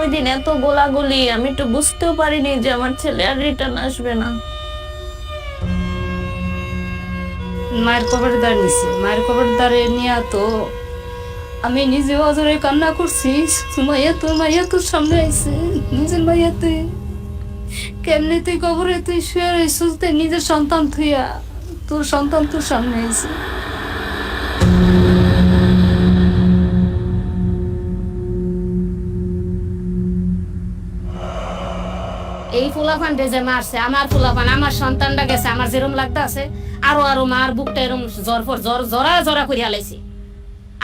ওই দিন এত গোলাগুলি, আমি একটু বুঝতেও পারিনি যে আমার ছেলে আর রিটার্ন আসবে না। মায়ের কবরের দ্বার নিছি, মায়ের কবরের দ্বারে নিয়ে তো আমি নিজে অজরে কান্না করছি। মাইয়া তোর সামনে আইছে, নিজের মাইয়া তুই কেমনি তুই কবরে তুই শুয়ে রইছিস, তুই নিজের সন্তান থুইয়া তোর সন্তান তোর সামনে আইছে। এই ফুলাফান যে মারছে, আমার ফুলাফান আমার সন্তানটা গেছে, আমার যেরম লাগতে আছে আরো আরো মার বুকটা এরম জরা জরা করিয়া লাইছে।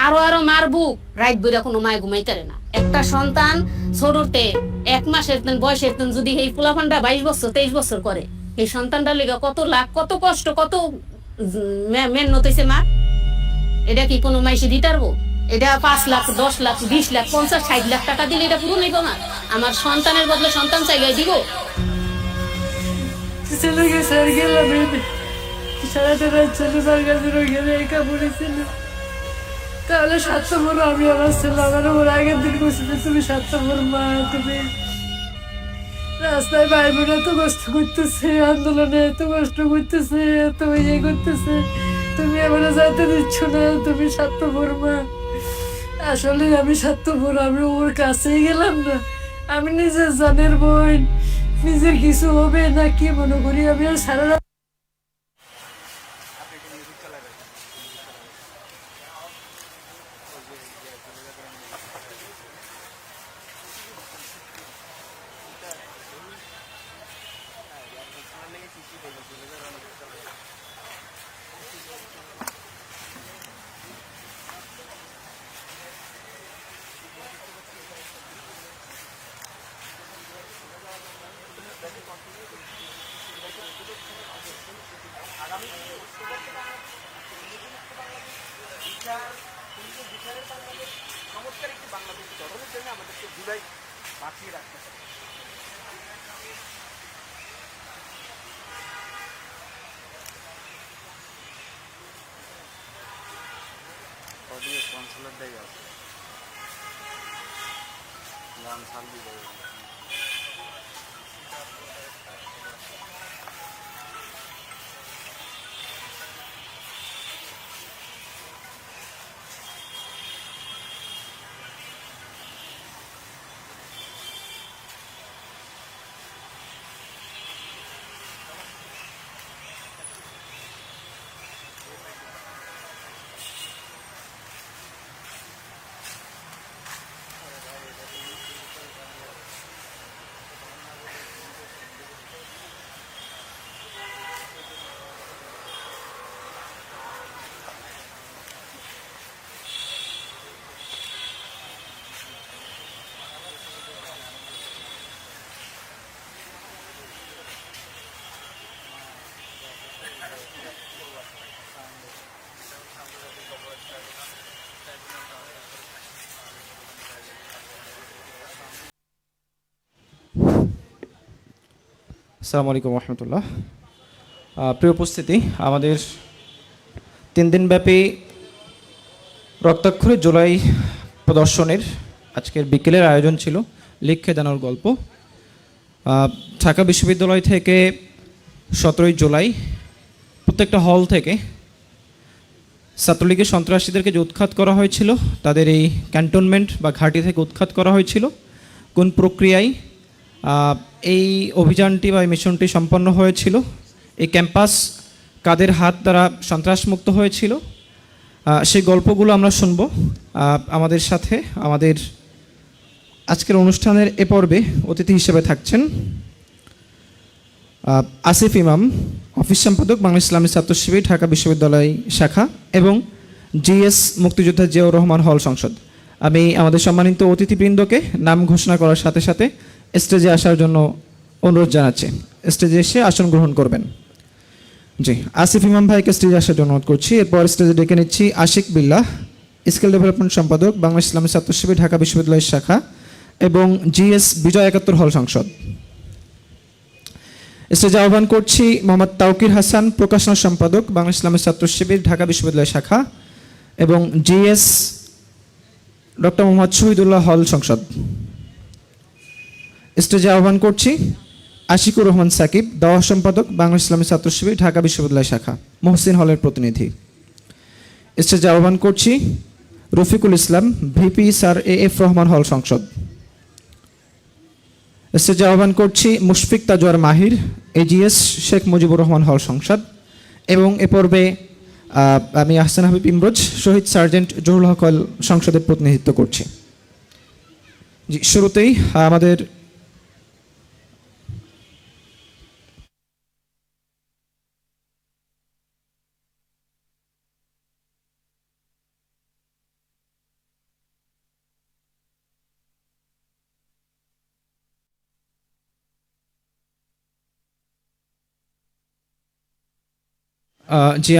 আরো মার বুক রাইত বইরা কোনো মায় ঘুমাইতে পারে না। একটা সন্তান ছোটতে 1 মাসের বয়সের যদি এই ফুলাফানটা 22 বছর 23 বছর করে, এই সন্তানটার লেগে কত লাখ কত কষ্ট কত মেহনত হইছে মা। এটা কি কোনো মাইসে দিতে পারবো? এটা 5 লাখ 10 লাখ 20 লাখ 50 60 লাখ টাকা দিলে এটা পুরো নেই না। আমার সন্তানের বদলে সন্তান চাইলে দিব? চলে গেছে আর গেলাম সারাটা রাত চলে তার কাছে গেলে একা পড়েছিল। তাহলে স্বার্থপর আমি আমার ছেলে আমার ওর আগের দিন বসেছে, তুমি স্বার্থপর মা, তুমি রাস্তায় ভাই বোন এত কষ্ট করতেছে, আন্দোলনে এত কষ্ট করতেছে, এত ইয়ে করতেছে, তুমি আমার যাইতে দিচ্ছ না, তুমি স্বার্থপর মা। আসলে আমি স্বার্থপর, আমি ওর কাছেই গেলাম না। আমি নিজের জানের বোন, নিজের কিছু হবে না কি মনে করি আমি আর সারা রাত চমৎকার একটি বাংলাদেশ গঠনের জন্য আমাদেরকে জুলাই বাঁচিয়ে রাখতে হবে। অডিও কনসুলেট দেয় আছে গান সালবি দেয়। আসসালামু আলাইকুম রহমতুল্লাহ। প্রিয় উপস্থিতি, আমাদের 3 দিনব্যাপী রক্তাক্ষরে জুলাই প্রদর্শনের আজকের বিকেলের আয়োজন ছিল লিখে জানার গল্প। ঢাকা বিশ্ববিদ্যালয় থেকে 17ই জুলাই প্রত্যেকটা হল থেকে ছাত্রলীগের সন্ত্রাসীদেরকে যে উৎখাত করা হয়েছিল, তাদের এই ক্যান্টনমেন্ট বা ঘাঁটি থেকে উৎখাত করা হয়েছিল, কোন প্রক্রিয়ায় এই অভিযানটি বা এই মিশনটি সম্পন্ন হয়েছিল, এই ক্যাম্পাস কাদের হাত দ্বারা সন্ত্রাসমুক্ত হয়েছিল, সেই গল্পগুলো আমরা শুনব। আমাদের সাথে আমাদের আজকের অনুষ্ঠানের এ পর্বে অতিথি হিসেবে থাকছেন আসিফ ইমাম, অফিস সম্পাদক বাংলা ইসলামী ছাত্র শিবির ঢাকা বিশ্ববিদ্যালয় শাখা এবং জিএস মুক্তিযোদ্ধা জিয়াউর রহমান হল সংসদ। আমি আমাদের সম্মানিত অতিথিবৃন্দকে নাম ঘোষণা করার সাথে সাথে স্টেজে আসার জন্য অনুরোধ জানাচ্ছি। স্টেজে এসে আসন গ্রহণ করবেন। জি, আসিফ ইমাম ভাইকে স্টেজে আসার জন্য অনুরোধ করছি। এরপর স্টেজে ডেকে নিচ্ছি আশিক বিল্লাহ, স্কিল ডেভেলপমেন্ট সম্পাদক বাংলা ইসলামী ছাত্র শিবির ঢাকা বিশ্ববিদ্যালয় শাখা এবং জিএস বিজয় 71 হল সংসদ। স্টেজে আহ্বান করছি মোহাম্মদ তাওকির হাসান, প্রকাশনা সম্পাদক বাংলা ইসলামী ছাত্র শিবির ঢাকা বিশ্ববিদ্যালয় শাখা এবং জিএস ডক্টর মোহাম্মদ শহীদুল্লাহ হল সংসদ। স্টেজে আহ্বান করছি আশিকুর রহমান সাকিব, দাওয়া সম্পাদক বাংলা ইসলামী ছাত্র শিবির ঢাকা বিশ্ববিদ্যালয় শাখা, মহসিন হলের প্রতিনিধি। স্টেজে আহ্বান করছি Rafiqul Islam, VP sir AF Rahman হল সংসদ। স্টেজে আহ্বান করছি মুশফিক তাজওয়ার মাহির, AGS শেখ মুজিবুর রহমান হল সংসদ। এবং এ পর্বে আমি আহসান হাবিব ইমরোজ, শহীদ সার্জেন্ট জহুরুল হক হল সংসদের প্রতিনিধিত্ব করছি। জি, শুরুতেই আমাদের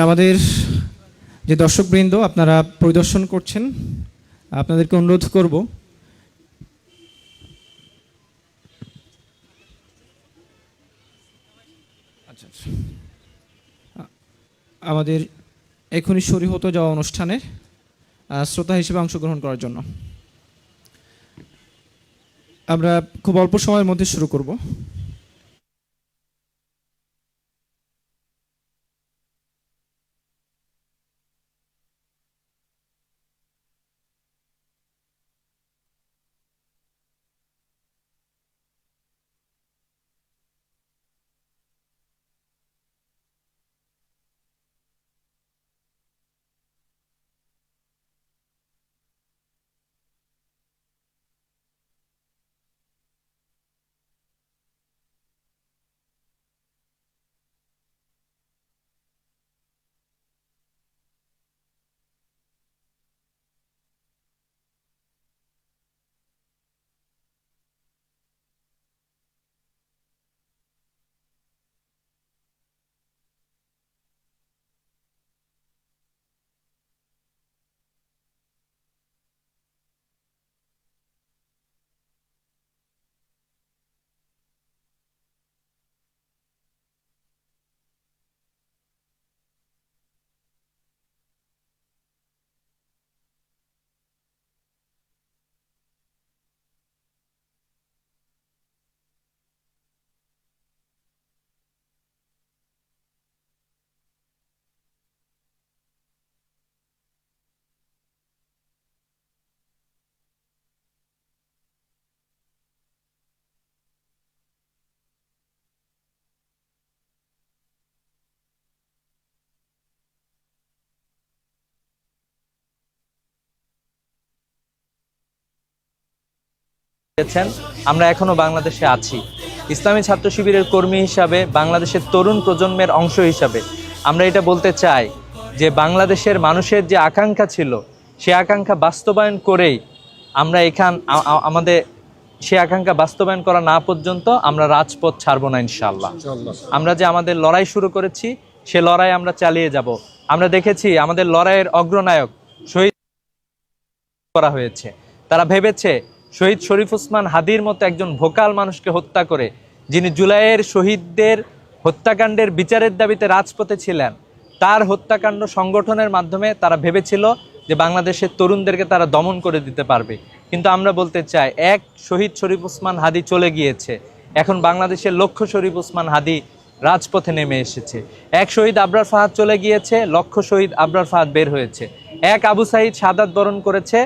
আমাদের যে দর্শকবৃন্দ আপনারা পরিদর্শন করছেন, আপনাদেরকে অনুরোধ করব আমাদের এখনই শুরু হতে যাওয়া অনুষ্ঠানে শ্রোতা হিসেবে অংশগ্রহণ করার জন্য। আমরা খুব অল্প সময়ের মধ্যে শুরু করব। আমরা এখনো বাংলাদেশে আছি। ইসলামী ছাত্র শিবিরের কর্মী হিসাবে, বাংলাদেশের তরুণ প্রজন্মের অংশ হিসাবে আমরা এটা বলতে চাই যে বাংলাদেশের মানুষের যে আকাঙ্ক্ষা ছিল, সে আকাঙ্ক্ষা বাস্তবায়ন করেই আমরা আমাদের সে আকাঙ্ক্ষা বাস্তবায়ন করা না পর্যন্ত আমরা রাজপথ ছাড়ব না ইনশাআল্লাহ। আমরা যে আমাদের লড়াই শুরু করেছি, সে লড়াই আমরা চালিয়ে যাব। আমরা দেখেছি আমাদের লড়াইয়ের অগ্রনায়ক শহীদ করা হয়েছে। তারা ভেবেছে শহীদ শরীফ ওসমান হাদির মতো একজন ভোকাল মানুষকে হত্যা করে, যিনি জুলাইয়ের শহীদদের হত্যাকাণ্ডের বিচারের দাবিতে রাজপথে ছিলেন, তার হত্যাকাণ্ড সংগঠনের মাধ্যমে তারা ভেবেছিল যে বাংলাদেশের তরুণদেরকে তারা দমন করে দিতে পারবে। কিন্তু আমরা বলতে চাই, এক শহীদ শরীফ ওসমান হাদি চলে গিয়েছে, এখন বাংলাদেশের লক্ষ শরীফ ওসমান হাদি রাজপথে নেমে এসেছে। এক শহীদ আবরার ফাহাদ চলে গিয়েছে, লক্ষ শহীদ আবরার ফাহাদ বের হয়েছে। এক আবু সাঈদ শাহাদাত বরণ করেছে,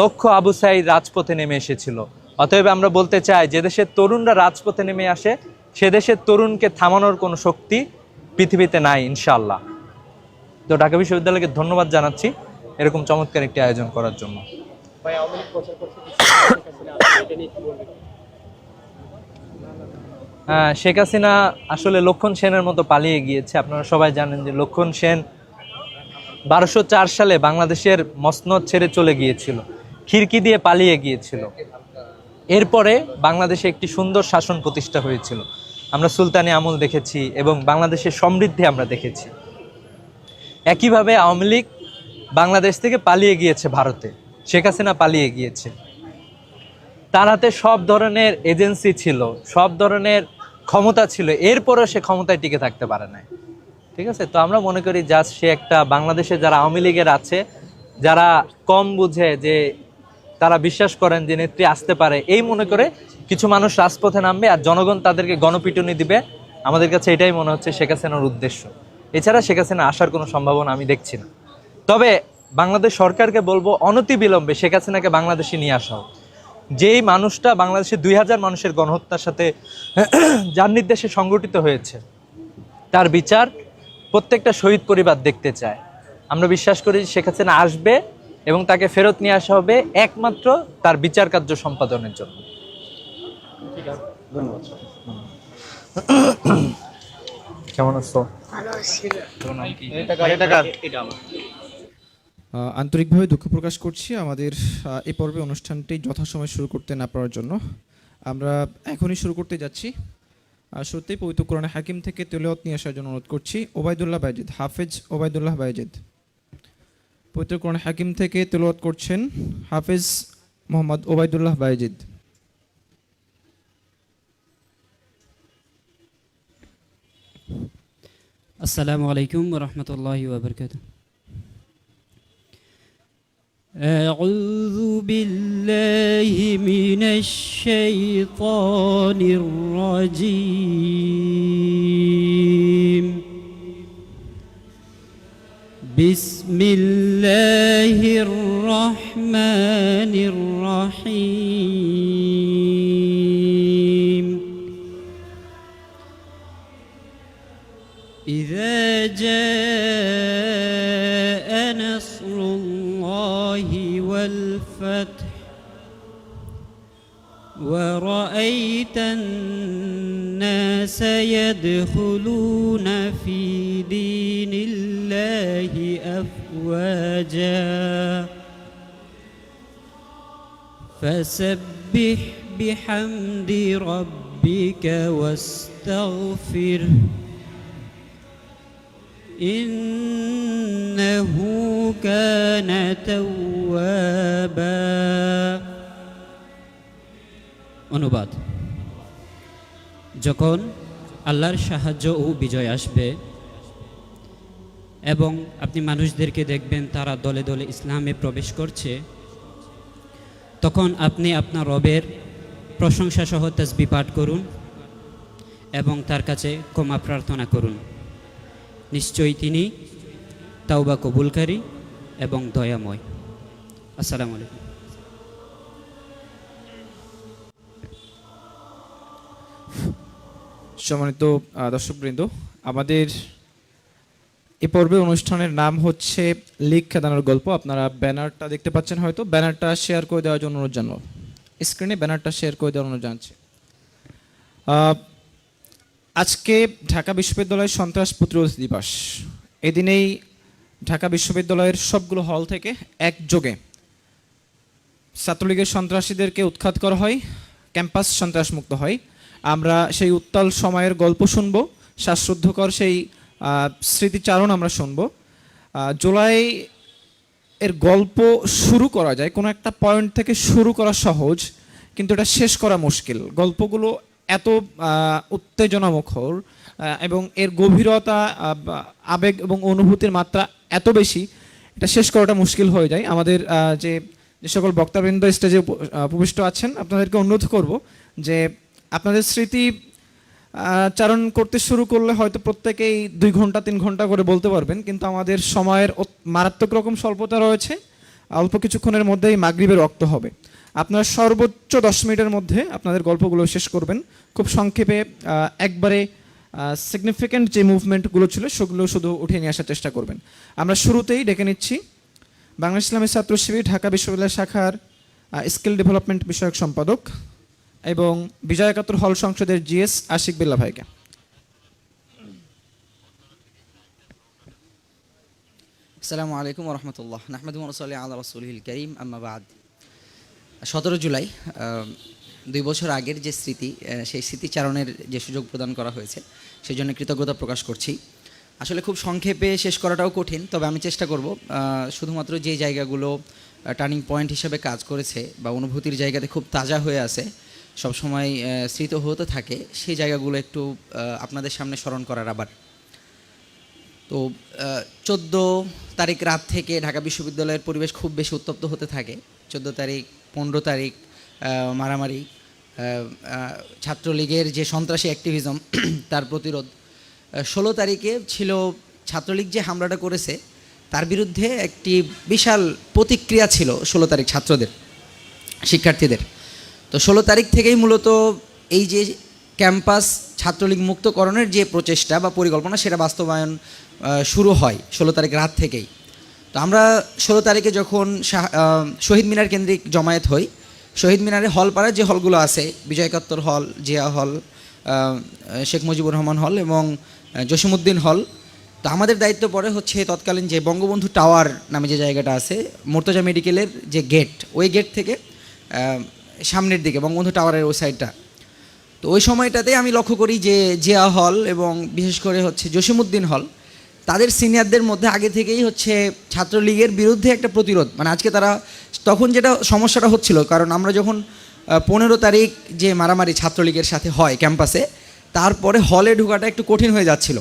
লক্ষ আবু সাঈদ রাজপথে নেমে এসেছিল। অতএব আমরা বলতে চাই, যে দেশের তরুণরা রাজপথে নেমে আসে, সে দেশের তরুণকে থামানোর কোনো শক্তি পৃথিবীতে নাই ইনশাআল্লাহ। তো ঢাকা বিশ্ববিদ্যালয়কে ধন্যবাদ জানাচ্ছি এরকম চমৎকার একটি আয়োজন করার জন্য। হ্যাঁ, শেখ হাসিনা আসলে লক্ষণ সেনের মতো পালিয়ে গিয়েছে। আপনারা সবাই জানেন যে লক্ষণ সেন 1204 সালে বাংলাদেশের মসনদ ছেড়ে চলে গিয়েছিল, খিড়কি দিয়ে পালিয়ে গিয়েছিল। এরপরে বাংলাদেশে একটি সুন্দর শাসন প্রতিষ্ঠা হয়েছিল। আমরা সুলতানি আমল দেখেছি এবং বাংলাদেশের সমৃদ্ধি আমরা দেখেছি। একইভাবে আওয়ামী লীগ বাংলাদেশ থেকে পালিয়ে গিয়েছে ভারতে, শেখ হাসিনা পালিয়ে গিয়েছে। তার হাতে সব ধরনের এজেন্সি ছিল, সব ধরনের ক্ষমতা ছিল, এরপরেও সে ক্ষমতায় টিকে থাকতে পারে না। ঠিক আছে, তো আমরা মনে করি জাস্ট সে একটা বাংলাদেশে যারা আওয়ামী লীগের আছে, যারা কম বুঝে, যে তারা বিশ্বাস করেন যে নেত্রী আসতে পারে, এই মনে করে কিছু মানুষ রাজপথে নামবে আর জনগণ তাদেরকে গণপিটুনি দিবে। আমাদের কাছে এটাই মনে হচ্ছে শেখ হাসিনার উদ্দেশ্য। এছাড়া শেখ হাসিনা আসার কোনো সম্ভাবনা আমি দেখছি না। তবে বাংলাদেশ সরকারকে বলবো অনতিবিলম্বে শেখ হাসিনাকে বাংলাদেশে নিয়ে আসা হোক। যেই মানুষটা বাংলাদেশে 2000 মানুষের গণহত্যার সাথে যার নির্দেশে সংগঠিত হয়েছে, তার বিচার প্রত্যেকটা শহীদ পরিবার দেখতে চায়। আমরা বিশ্বাস করি শেখ হাসিনা আসবে এবং তাকে ফেরত নিয়ে আসা হবে একমাত্র তার বিচার কার্য সম্পাদনের জন্য। কেমন আছো? আন্তরিকভাবে দুঃখ প্রকাশ করছি আমাদের এই পর্বে অনুষ্ঠানটি যথাসময়ে শুরু করতে না পারার জন্য। আমরা এখনই শুরু করতে যাচ্ছি। শুরুতেই পবিত্র কোরআনে হাকিম থেকে তেলাওয়াত নিয়ে আসার জন্য অনুরোধ করছি ওবায়দুল্লাহ বাইজিদ, হাফেজ ওবায়দুল্লাহ বাইজিদ। পবিত্র কোরআনে হাকিম থেকে তেলাওয়াত করছেন হাফেজ মোহাম্মদ ওবায়দুল্লাহ বাইজিদ। আসসালামু আলাইকুম ওয়া রাহমাতুল্লাহি ওয়া বারাকাতুহু। আউযু বিল্লাহি মিনাশ শাইতানির রাজীম। বিসমিল্লাহির রাহমানির রাহিম। إذا جاء نصر الله والفتح ورأيت الناس يدخلون في دين الله أفواجا فسبح بحمد ربك واستغفره إنه كان توابا। অনুবাদ: যখন আল্লাহর সাহায্য ও বিজয় আসবে এবং আপনি মানুষদেরকে দেখবেন তারা দলে দলে ইসলামে প্রবেশ করছে, তখন আপনি আপনার রবের প্রশংসা সহ তাসবিহ পাঠ করুন এবং তার কাছে ক্ষমা প্রার্থনা করুন। নিশ্চয়ই তিনি তাওবা কবুলকারী এবং দয়াময়। আসসালামু আলাইকুম। সম্মানিত দর্শকবৃন্দ, আমাদের এ পর্বে অনুষ্ঠানের নাম হচ্ছে লিক খেদানোর গল্প। আপনারা ব্যানারটা দেখতে পাচ্ছেন, হয়তো ব্যানারটা শেয়ার করে দেওয়ার জন্য অনুরোধ জানাবো। স্ক্রিনে ব্যানারটা শেয়ার করে দেওয়ার অনুরোধ জানাচ্ছি। আজকে ঢাকা বিশ্ববিদ্যালয়ের সন্ত্রাস প্রতিরোধ দিবস। এদিনেই ঢাকা বিশ্ববিদ্যালয়ের সবগুলো হল থেকে একযোগে ছাত্রলীগের সন্ত্রাসীদেরকে উৎখাত করা হয়, ক্যাম্পাস সন্ত্রাসমুক্ত হয়। আমরা সেই উত্তাল সময়ের গল্প শুনব, শ্বাসরুদ্ধকর সেই স্মৃতিচারণ আমরা শুনব। জুলাই এর গল্প শুরু করা যায়, কোনো একটা পয়েন্ট থেকে শুরু করা সহজ, কিন্তু এটা শেষ করা মুশকিল। গল্পগুলো এত উত্তেজনামুখর এবং এর গভীরতা, আবেগ এবং অনুভূতির মাত্রা এত বেশি, এটা শেষ করাটা মুশকিল হয়ে যায়। আমাদের যে সকল বক্তাবৃন্দ স্টেজে উপবিষ্ট আছেন, আপনাদেরকে অনুরোধ করব যে আপনাদের স্মৃতি চারণ করতে শুরু করলে হয়তো প্রত্যেকেই 2 ঘন্টা 3 ঘন্টা করে বলতে পারবেন, কিন্তু আমাদের সময়ের মারাত্মক রকম স্বল্পতা রয়েছে। অল্প কিছুক্ষণের মধ্যেই মাগরিবের রক্ত হবে। আপনারা সর্বোচ্চ 10 মিনিটের মধ্যে আপনাদের গল্পগুলো শেষ করবেন। খুব সংক্ষেপে একবারে সিগনিফিক্যান্ট যে মুভমেন্টগুলো ছিল সেগুলো শুধু উঠিয়ে নিয়ে আসার চেষ্টা করবেন। আমরা শুরুতেই ডেকে নিচ্ছি বাংলা ইসলামী ছাত্র শিবির ঢাকা বিশ্ববিদ্যালয় শাখার স্কিল ডেভেলপমেন্ট বিষয়ক সম্পাদক এবং বিজয় একাত্তর হল সংসদের জিএস আশিক বিল্লাহ ভাইকে। আসসালামু আলাইকুম ওয়া রাহমাতুল্লাহ। নাহমাদুহু ওয়া নুসাল্লি আলা রাসূলিল কারীম, আম্মা বাদ। 17 জুলাই 2 বছর আগের যে স্মৃতি, সেই স্মৃতিচারণের যে সুযোগ প্রদান করা হয়েছে সেই জন্য কৃতজ্ঞতা প্রকাশ করছি। আসলে খুব সংক্ষেপে শেষ করাটাও কঠিন, তবে আমি চেষ্টা করব শুধুমাত্র যে জায়গাগুলো টার্নিং পয়েন্ট হিসেবে কাজ করেছে বা অনুভূতির জায়গাতে খুব তাজা হয়ে আছে, সবসময় স্মৃত হতে থাকে, সেই জায়গাগুলো একটু আপনাদের সামনে স্মরণ করার। আবার তো 14 তারিখ রাত থেকে ঢাকা বিশ্ববিদ্যালয়ের পরিবেশ খুব বেশি উত্তপ্ত হতে থাকে। 14 তারিখ 15 তারিখ মারামারি, ছাত্রলীগের যে সন্ত্রাসী অ্যাক্টিভিজম তার প্রতিরোধ। 16 তারিখে ছিল ছাত্রলীগ যে হামলাটা করেছে তার বিরুদ্ধে একটি বিশাল প্রতিক্রিয়া ছিল 16 তারিখ ছাত্রদের, শিক্ষার্থীদের। তো 16 তারিখ থেকেই মূলত এই যে ক্যাম্পাস ছাত্রলীগ মুক্তকরণের যে প্রচেষ্টা বা পরিকল্পনা সেটা বাস্তবায়ন শুরু হয় 16 তারিখ রাত থেকেই। তো আমরা 16 তারিখে যখন শহীদ মিনার কেন্দ্রিক জমায়েত হই, শহীদ মিনারে হলপাড়ার যে হলগুলো আছে, বিজয় একাত্তর হল, জিয়া হল, শেখ মুজিবুর রহমান হল এবং জসিমউদ্দিন হল। তো আমাদের দায়িত্ব পড়ে হচ্ছে তৎকালীন যে বঙ্গবন্ধু টাওয়ার নামে যে জায়গাটা আছে, মুর্তজা মেডিকেলের যে গেট, ওই গেট থেকে সামনের দিকে বঙ্গবন্ধু টাওয়ারের ওই সাইডটা। তো ওই সময়টাতে আমি লক্ষ্য করি যে জিয়া হল এবং বিশেষ করে হচ্ছে জসিমউদ্দিন হল, তাদের সিনিয়রদের মধ্যে আগে থেকেই হচ্ছে ছাত্রলীগের বিরুদ্ধে একটা প্রতিরোধ, মানে আজকে তারা তখন যেটা সমস্যাটা হচ্ছিল, কারণ আমরা যখন 15 তারিখ যে মারামারি ছাত্রলীগের সাথে হয় ক্যাম্পাসে, তারপরে হলে ঢোকাটা একটু কঠিন হয়ে যাচ্ছিল,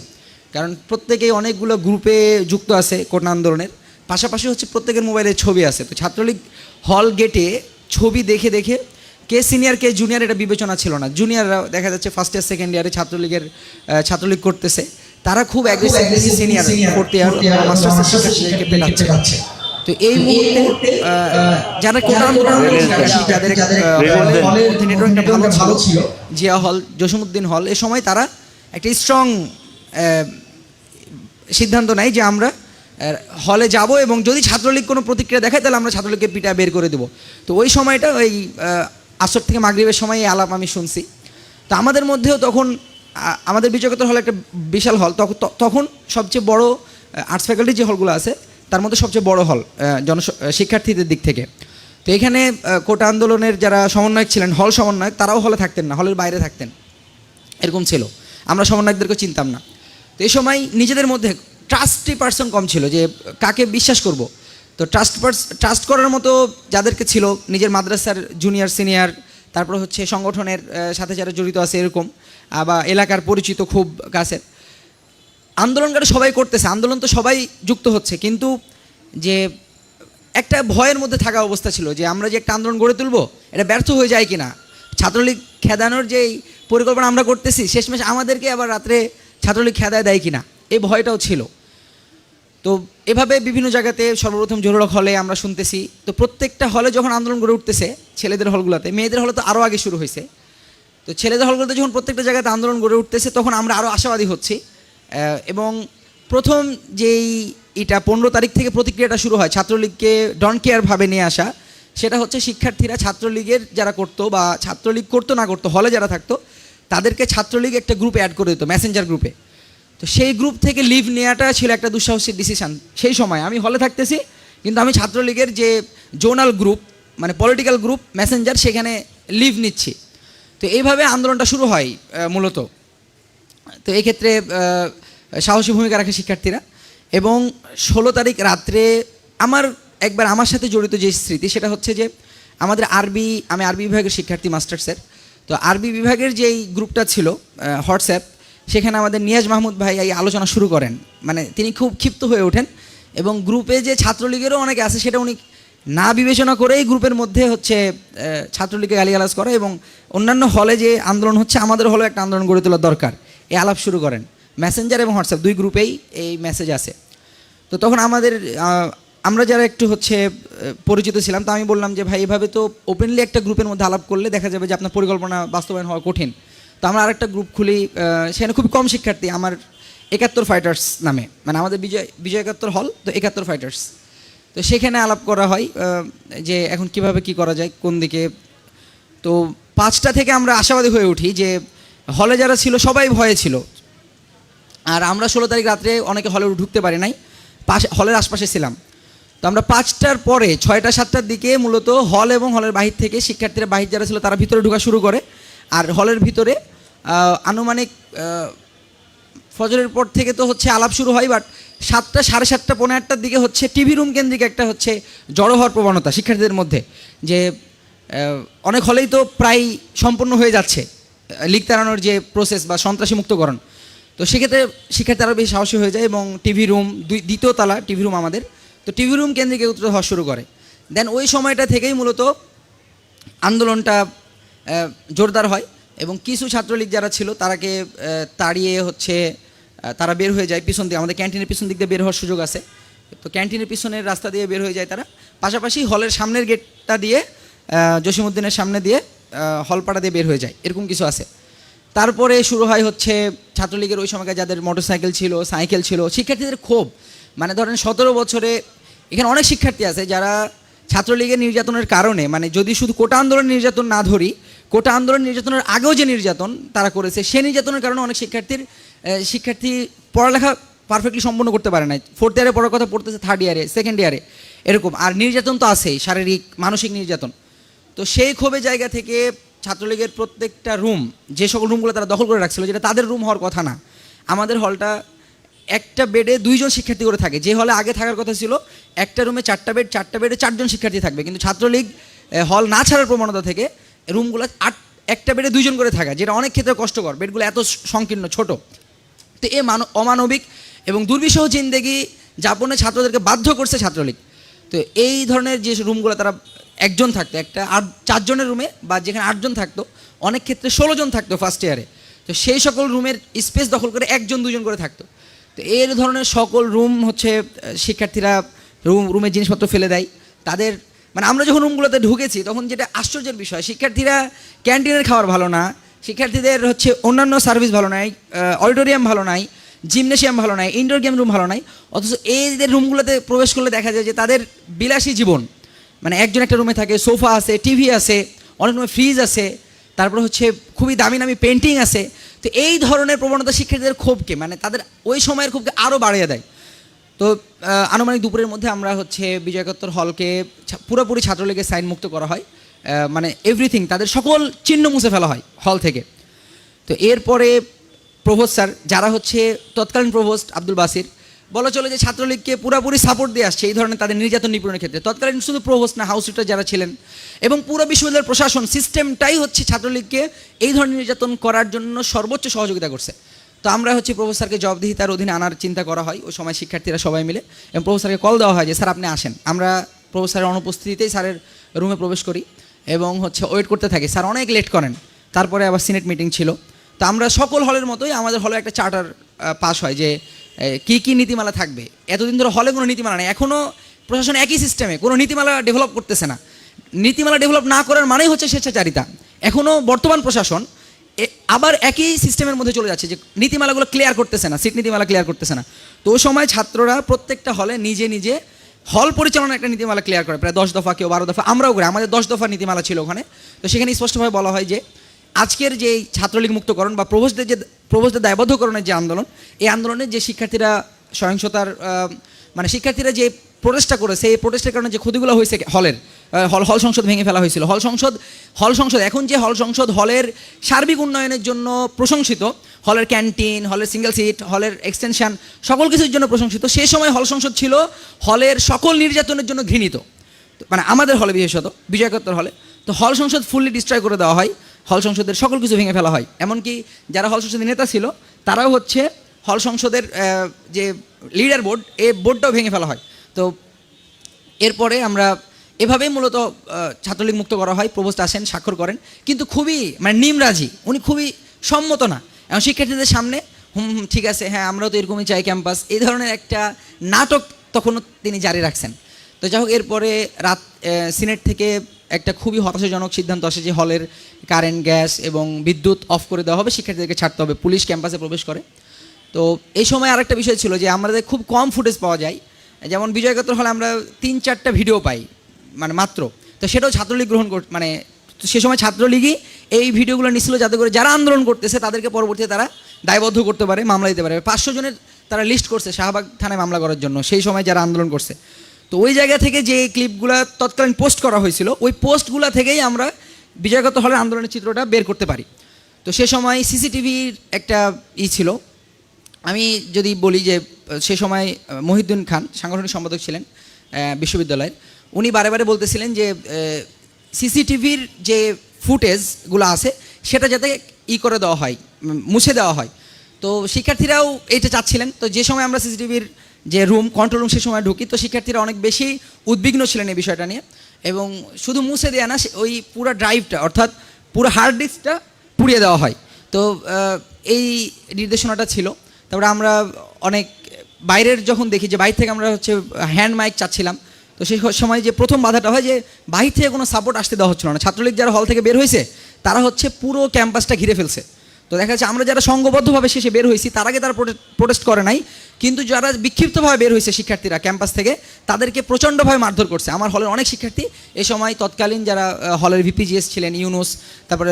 কারণ প্রত্যেকেই অনেকগুলো গ্রুপে যুক্ত আছে কোটা আন্দোলনের, পাশাপাশি হচ্ছে প্রত্যেকের মোবাইলে ছবি আছে। তো ছাত্রলীগ হল গেটে ছবি দেখে দেখে কে সিনিয়র কে জুনিয়র এটা বিবেচনা ছিল না। জুনিয়ররা দেখা যাচ্ছে ফার্স্ট ইয়ার সেকেন্ড ইয়ারে ছাত্রলীগ করতেছে, তারা খুব অ্যাগ্রেসিভলি সিনিয়র ফোর্থ ইয়ার মাস্টার্সের শিক্ষার্থীদেরকে পেটাচ্ছে। তো এই মুহূর্তে যারা কোটা আন্দোলনের যাদের নেটওয়ার্কটা ভালো ছিল, জিয়া হল, জসিমউদ্দিন হল, এই সময় তারা একটা স্ট্রং সিদ্ধান্ত নেয় যে আমরা হলে যাব এবং যদি ছাত্রলীগ কোনো প্রতিক্রিয়া দেখায় তাহলে আমরা ছাত্রলীগকে পিটা বের করে দেবো। তো ওই সময়টা ওই আসর থেকে মাগরিবের সময় এই আলাপ আমি শুনছি। তো আমাদের মধ্যেও তখন আমাদের বিজয়গতর হল একটা বিশাল হল, তখন সবচেয়ে বড় আর্টস ফ্যাকাল্টি যে হলগুলো আছে তার মধ্যে সবচেয়ে বড় হল শিক্ষার্থীদের দিক থেকে। তো এখানে কোটা আন্দোলনের যারা সমন্বয়ক ছিলেন, হল সমন্বয়ক, তারাও হলে থাকতেন না, হলের বাইরে থাকতেন, এরকম ছিল। আমরা সমন্বয়কদেরকে চিনতাম না। তো এই সময় নিজেদের মধ্যে ট্রাস্টি পার্সন কম ছিল, যে কাকে বিশ্বাস করব। তো ট্রাস্ট করার মতো যাদেরকে ছিল, নিজের মাদ্রাসার জুনিয়র সিনিয়র, তারপর হচ্ছে সংগঠনের সাথে যারা জড়িত আছে এরকম, বা এলাকার পরিচিত খুব কাছের, আন্দোলনকারী সবাই করতেছে, আন্দোলন তো সবাই যুক্ত হচ্ছে, কিন্তু যে একটা ভয়ের মধ্যে থাকা অবস্থা ছিল যে আমরা যে একটা আন্দোলন গড়ে তুলবো এটা ব্যর্থ হয়ে যায় কিনা, ছাত্রলীগ খেদানোর যেই পরিকল্পনা আমরা করতেছি শেষমেশ আমাদেরকে আবার রাত্রে ছাত্রলীগ খেদায় দেয় কিনা, এই ভয়টাও ছিল। তো এভাবে বিভিন্ন জায়গাতে সর্বপ্রথম জোরক হলে আমরা শুনতেছি। তো প্রত্যেকটা হলে যখন আন্দোলন গড়ে উঠতেছে, ছেলেদের হলগুলোতে, মেয়েদের হলে তো আরও আগে শুরু হয়েছে, তো ছেলেদের হলগুলোতে যখন প্রত্যেকটা জায়গাতে আন্দোলন গড়ে উঠতেছে তখন আমরা আরও আশাবাদী হচ্ছি। এবং প্রথম যেই 15 তারিখ থেকে প্রতিক্রিয়াটা শুরু হয় ছাত্রলীগকে ডন্ট কেয়ার ভাবে নিয়ে আসা, সেটা হচ্ছে শিক্ষার্থীরা ছাত্রলীগের যারা করতো বা ছাত্রলীগ করতো না করতো, হলে যারা থাকতো তাদেরকে ছাত্রলীগ একটা গ্রুপে অ্যাড করে দিত, মেসেঞ্জার গ্রুপে। তো সেই গ্রুপ থেকে লিভ নেওয়াটা ছিল একটা দুঃসাহসিক ডিসিশন। সেই সময় আমি হলে থাকতেছি, কিন্তু আমি ছাত্রলীগের যে জোনাল গ্রুপ, মানে পলিটিক্যাল গ্রুপ মেসেঞ্জার, সেখানে লিভ নিচ্ছি। তো এইভাবে আন্দোলনটা শুরু হয় মূলত। তো এই ক্ষেত্রে সাহসী ভূমিকা রাখে শিক্ষার্থীরা। এবং 16 তারিখ রাত্রে আমার সাথে জড়িত যে স্মৃতি, সেটা হচ্ছে যে আমাদের আমি আরবি বিভাগের শিক্ষার্থী মাস্টার্সের। তো আরবি বিভাগের যেই গ্রুপটা ছিল হোয়াটসঅ্যাপ, সেখানে আমাদের নিয়াজ মাহমুদ ভাই এই আলোচনা শুরু করেন, মানে তিনি খুব ক্ষিপ্ত হয়ে ওঠেন এবং গ্রুপে যে ছাত্রলীগেরও অনেকে আছে সেটা উনি না বিবেচনা করেই গ্রুপের মধ্যে হচ্ছে ছাত্রলীগকে গালিগালাজ করে এবং অন্যান্য হলে যে আন্দোলন হচ্ছে আমাদের হলেও একটা আন্দোলন গড়ে তোলার দরকার, এই আলাপ শুরু করেন। মেসেঞ্জার এবং হোয়াটসঅ্যাপ দুই গ্রুপেই এই মেসেজ আছে। তো তখন আমরা যারা একটু হচ্ছে পরিচিত ছিলাম, তো আমি বললাম যে ভাই এভাবে তো ওপেনলি একটা গ্রুপের মধ্যে আলাপ করলে দেখা যাবে যে আপনার পরিকল্পনা বাস্তবায়ন হওয়া কঠিন। তো আমরা আরেকটা গ্রুপ খুলি, সেখানে খুবই কম শিক্ষার্থী, আমার 71 ফাইটার্স নামে, মানে আমাদের বিজয় 71 হল, তো 71 ফাইটার্স। তো সেখানে আলাপ করা হয় যে এখন কিভাবে কি করা যায়, কোন দিকে। তো 5টা থেকে আমরা আশাবাদী হয়ে উঠি যে হলে যারা ছিল সবাই ভয়ে ছিল, আর আমরা 16 তারিখ রাত্রে অনেকে হলে ঢুকতে পারি নাই, হলের আশপাশে ছিলাম। তো আমরা 5টার পরে 6টা 7টার দিকে মূলত হল এবং হলের বাহির থেকে শিক্ষার্থীরা বাহির যারা ছিল তারা ভিতরে ঢোকা শুরু করে। আর হলের ভিতরে আনুমানিক ফজরের পর থেকে তো হচ্ছে আলাপ শুরু হয়, বাট 7টা 7:30 পৌনে 8টার দিকে হচ্ছে টিভি রুম কেন্দ্রিক একটা হচ্ছে জড়ো হওয়ার প্রবণতা শিক্ষার্থীদের মধ্যে, যে অনেক হলেই তো প্রায় সম্পূর্ণ হয়ে যাচ্ছে লিগ তাড়ানোর যে প্রসেস বা সন্ত্রাসী মুক্তকরণ। তো সেক্ষেত্রে শিক্ষার্থী আরও বেশি সাহসী হয়ে যায় এবং টিভি রুম, দ্বিতীয় তলা টিভি রুম আমাদের, তো টিভি রুম কেন্দ্রিক একত্রিত হওয়া শুরু করে। দেন ওই সময়টা থেকেই মূলত আন্দোলনটা জোরদার হয় এবং কিছু ছাত্রলীগ যারা ছিল তারাকে তাড়িয়ে হচ্ছে তারা বের হয়ে যায় পিছন দিয়ে, আমাদের ক্যান্টিনের পিছন দিক দিয়ে বের হওয়ার সুযোগ আছে, তো ক্যান্টিনের পিছনের রাস্তা দিয়ে বের হয়ে যায় তারা। পাশাপাশি হলের সামনের গেটটা দিয়ে জসিমউদ্দিনের সামনে দিয়ে হলপাড়া দিয়ে বের হয়ে যায়, এরকম কিছু আছে। তারপরে শুরু হয় হচ্ছে ছাত্রলীগের ওই সময়কার যাদের মোটরসাইকেল ছিল, সাইকেল ছিল, শিক্ষার্থীদের ক্ষোভ, মানে ধরেন 17 বছরে এখানে অনেক শিক্ষার্থী আছে যারা ছাত্রলীগের নির্যাতনের কারণে, মানে যদি শুধু কোটা আন্দোলন নির্যাতন না ধরি, কোটা আন্দোলন নির্যাতনের আগেও যে নির্যাতন তারা করেছে, সেই নির্যাতনের কারণে অনেক শিক্ষার্থী পড়ালেখা পারফেক্টলি সম্পন্ন করতে পারে না, 4th ইয়ারে পড়ার কথা পড়তেছে 3rd ইয়ারে, 2nd ইয়ারে, এরকম। আর নির্যাতন তো আছেই, শারীরিক মানসিক নির্যাতন। তো সেই ক্ষোভের জায়গা থেকে ছাত্রলীগের প্রত্যেকটা রুম, যে সকল রুমগুলো তারা দখল করে রাখছিল, যেটা তাদের রুম হওয়ার কথা না, আমাদের হলটা একটা বেডে 2 জন শিক্ষার্থী করে থাকে, যে হলে আগে থাকার কথা ছিল একটা রুমে 4টা বেড, 4টা বেডে 4 জন শিক্ষার্থী থাকবে, কিন্তু ছাত্রলীগ হল না ছাড়ার প্রবণতা থেকে রুমগুলো একটা বেডে 2 জন করে থাকা, যেটা অনেক ক্ষেত্রে কষ্টকর, বেডগুলো এত সংকীর্ণ ছোট। তো এ অমানবিক এবং দুর্বিষহ জিন্দেগি যাপনে ছাত্রদেরকে বাধ্য করছে ছাত্রলীগ। তো এই ধরনের যে রুমগুলো তারা একজন থাকতো, একটা 4 জনের রুমে, বা যেখানে 8 জন থাকতো, অনেক ক্ষেত্রে 16 জন থাকতো ফার্স্ট ইয়ারে, তো সেই সকল রুমের স্পেস দখল করে 1 জন 2 জন করে থাকতো। তো এই ধরনের সকল রুম হচ্ছে শিক্ষার্থীরা রুমের জিনিসপত্র ফেলে দেয় তাদের, মানে আমরা যখন রুমগুলোতে ঢুকেছি তখন যেটা আশ্চর্যের বিষয়, শিক্ষার্থীরা ক্যান্টিনের খাবার ভালো না, শিক্ষার্থীদের হচ্ছে অন্যান্য সার্ভিস ভালো নাই, অডিটোরিয়াম ভালো নাই, জিমনেশিয়াম ভালো নাই, ইনডোর গেম রুম ভালো নাই, অথচ এইদের রুমগুলোতে প্রবেশ করলে দেখা যায় যে তাদের বিলাসী জীবন, মানে একজন একটা রুমে থাকে, সোফা আছে, টিভি আছে, অনেক রুমে ফ্রিজ আছে, তারপর হচ্ছে খুবই দামি দামি পেন্টিং আছে। তো এই ধরনের প্রবণতা শিক্ষার্থীদের ক্ষোভকে, মানে তাদের ওই সময়ের ক্ষোভকে আরও বাড়িয়ে দেয়। তো আনুমানিক দুপুরের মধ্যে আমরা হচ্ছে বিজয় একাত্তর হলকে পুরোপুরি ছাত্রলীগের সাইন মুক্ত করা হয়, মানে এভরিথিং, তাদের সকল চিহ্ন মুছে ফেলা হয় হল থেকে। তো এরপরে প্রভোস্ট স্যার, যারা হচ্ছে তৎকালীন প্রভোস্ট আব্দুল বাসির, বলা চলে যে ছাত্রলীগকে পুরোপুরি সাপোর্ট দিয়ে আসছে এই ধরনের তাদের নির্যাতন নিপীড়নের ক্ষেত্রে। তৎকালীন শুধু প্রভোস্ট না, হাউস রিটার যারা ছিলেন এবং পুরো বিশ্ববিদ্যালয়ের প্রশাসন সিস্টেমটাই হচ্ছে ছাত্রলীগকে এই ধরনের নির্যাতন করার জন্য সর্বোচ্চ সহযোগিতা করছে। তো আমরা হচ্ছে প্রভোস্ট স্যারকে জবাবদিহিতার অধীনে আনার চিন্তা করা হয় ওই সময় শিক্ষার্থীরা সবাই মিলে, এবং প্রভোস্ট স্যারকে কল দেওয়া হয় যে স্যার আপনি আসেন। আমরা প্রভোস্ট স্যারের অনুপস্থিতিতেই স্যারের রুমে প্রবেশ করি এবং হচ্ছে ওয়েট করতে থাকি। স্যার অনেক লেট করেন, তারপরে আবার সিনেট মিটিং ছিল। তো আমরা সকল হলের মতোই আমাদের হলে একটা চার্টার পাস হয় যে কী কী নীতিমালা থাকবে। এতদিন ধরে হলে কোনো নীতিমালা নেই, এখনও প্রশাসন একই সিস্টেমে কোনো নীতিমালা ডেভেলপ করতেছে না। নীতিমালা ডেভেলপ না করার মানেই হচ্ছে স্বেচ্ছাচারিতা। এখনও বর্তমান প্রশাসন আবার একই সিস্টেমের মধ্যে চলে যাচ্ছে যে নীতিমালাগুলো ক্লিয়ার করতেছে না, সিট নীতিমালা ক্লিয়ার করতেছে না। তো ওই সময় ছাত্ররা প্রত্যেকটা হলে নিজে নিজে হল পরিচালনার একটা নীতিমালা ক্লিয়ার করে, প্রায় 10 দফা, কেউ 12 দফা, আমরাও করি। আমাদের 10 দফা নীতিমালা ছিল ওখানে। তো সেখানে স্পষ্টভাবে বলা হয় যে আজকের যে ছাত্রলীগ মুক্তকরণ বা প্রভোস্টদের দায়বদ্ধকরণের যে আন্দোলন, এই আন্দোলনে যে শিক্ষার্থীরা সহিংসতার, মানে শিক্ষার্থীরা যে প্রোটেস্টটা করেছে, এই প্রোটেস্টের কারণে যে ক্ষতিগুলো হয়েছে হল সংসদ ভেঙে ফেলা হয়েছিল। হল সংসদ এখন যে হল সংসদ হলের সার্বিক উন্নয়নের জন্য প্রশংসিত, হলের ক্যান্টিন, হলের সিঙ্গেল সিট, হলের এক্সটেনশন, সকল কিছুর জন্য প্রশংসিত, সেই সময় হল সংসদ ছিল হলের সকল নির্যাতনের জন্য ঘৃণিত, মানে আমাদের হলে বিশেষত বিজয় একাত্তর হলে। তো হল সংসদ ফুললি ডিস্ট্রয় করে দেওয়া হয়, হল সংসদের সকল কিছু ভেঙে ফেলা হয়। এমনকি যারা হল সংসদের নেতা ছিল তারাও হচ্ছে হল সংসদের যে লিডার বোর্ড, এই বোর্ডটাও ভেঙে ফেলা হয়। তো এরপরে আমরা এভাবেই মূলত ছাত্রলীগ মুক্ত করা হয়। প্রভোস্ট আসেন, স্বাক্ষর করেন, কিন্তু খুবই মানে নিমরাজি, উনি খুবই সম্মত না। এবং শিক্ষার্থীদের সামনে ঠিক আছে, হ্যাঁ আমরাও তো এরকমই চাই ক্যাম্পাস, এই ধরনের একটা নাটক তখনও তিনি জারি রাখছেন। তো যাই হোক, এরপরে সিনেট থেকে একটা খুবই হতাশাজনক সিদ্ধান্ত আসে যে হলের কারেন্ট, গ্যাস এবং বিদ্যুৎ অফ করে দেওয়া হবে, শিক্ষার্থীদেরকে ছাড়তে হবে। পুলিশ ক্যাম্পাসে প্রবেশ করে। তো এই সময় আরেকটা বিষয় ছিল যে আমাদের খুব কম ফুটেজ পাওয়া যায়, যেমন বিজয় একাত্তর হলে আমরা 3-4টা ভিডিও পাই, মানে মাত্র। তো সেটাও ছাত্রলীগ মানে সে সময় ছাত্রলীগই এই ভিডিওগুলো নিচ্ছিল যাতে করে যারা আন্দোলন করতেছে তাদেরকে পরবর্তীতে তারা দায়বদ্ধ করতে পারে, মামলা দিতে পারে। 500 জনের তারা লিস্ট করছে শাহবাগ থানায় মামলা করার জন্য, সেই সময় যারা আন্দোলন করছে। তো ওই জায়গা থেকে যে ক্লিপগুলো তৎকালীন পোস্ট করা হয়েছিল, ওই পোস্টগুলো থেকেই আমরা বিজয় একাত্তর হলের আন্দোলনের চিত্রটা বের করতে পারি। তো সে সময় সিসিটিভির একটা ছিল। আমি যদি বলি যে সে সময় মহিউদ্দিন খান সাংগঠনিক সম্পাদক ছিলেন বিশ্ববিদ্যালয়ের, উনি বারে বারে বলতেছিলেন যে সিসিটিভির যে ফুটেজগুলো আছে সেটা যাতে করে দেওয়া হয়, মুছে দেওয়া হয়। তো শিক্ষার্থীরাও এইটা চাচ্ছিলেন। তো যে সময় আমরা সিসিটিভির যে কন্ট্রোল রুম সে সময় ঢুকি, তো শিক্ষার্থীরা অনেক বেশি উদ্বিগ্ন ছিলেন এই বিষয়টা নিয়ে। এবং শুধু মুছে দেয়া না, ওই পুরো ড্রাইভটা, অর্থাৎ পুরো হার্ড ডিস্কটা পুড়িয়ে দেওয়া হয়। তো এই নির্দেশনাটা ছিল। তারপরে আমরা অনেক বাইরের যখন দেখি যে বাইরে থেকে আমরা হচ্ছে হ্যান্ড মাইক চাচ্ছিলাম, তো সেই সময় যে প্রথম বাধাটা হয় যে বাইরে থেকে কোনো সাপোর্ট আসতে দেওয়া হচ্ছিল না। ছাত্রলীগ যারা হল থেকে বের হয়েছে তারা হচ্ছে পুরো ক্যাম্পাসটা ঘিরে ফেলছে। তো দেখা যাচ্ছে আমরা যারা সংঘবদ্ধভাবে শেষে বের হয়েছি তার আগে তারা প্রোটেস্ট করে নাই, কিন্তু যারা বিক্ষিপ্তভাবে বের হয়েছে শিক্ষার্থীরা ক্যাম্পাস থেকে তাদেরকে প্রচণ্ডভাবে মারধর করছে। আমার হলের অনেক শিক্ষার্থী এই সময় তৎকালীন যারা হলের ভিপিজিএস ছিলেন, ইউনুস, তারপরে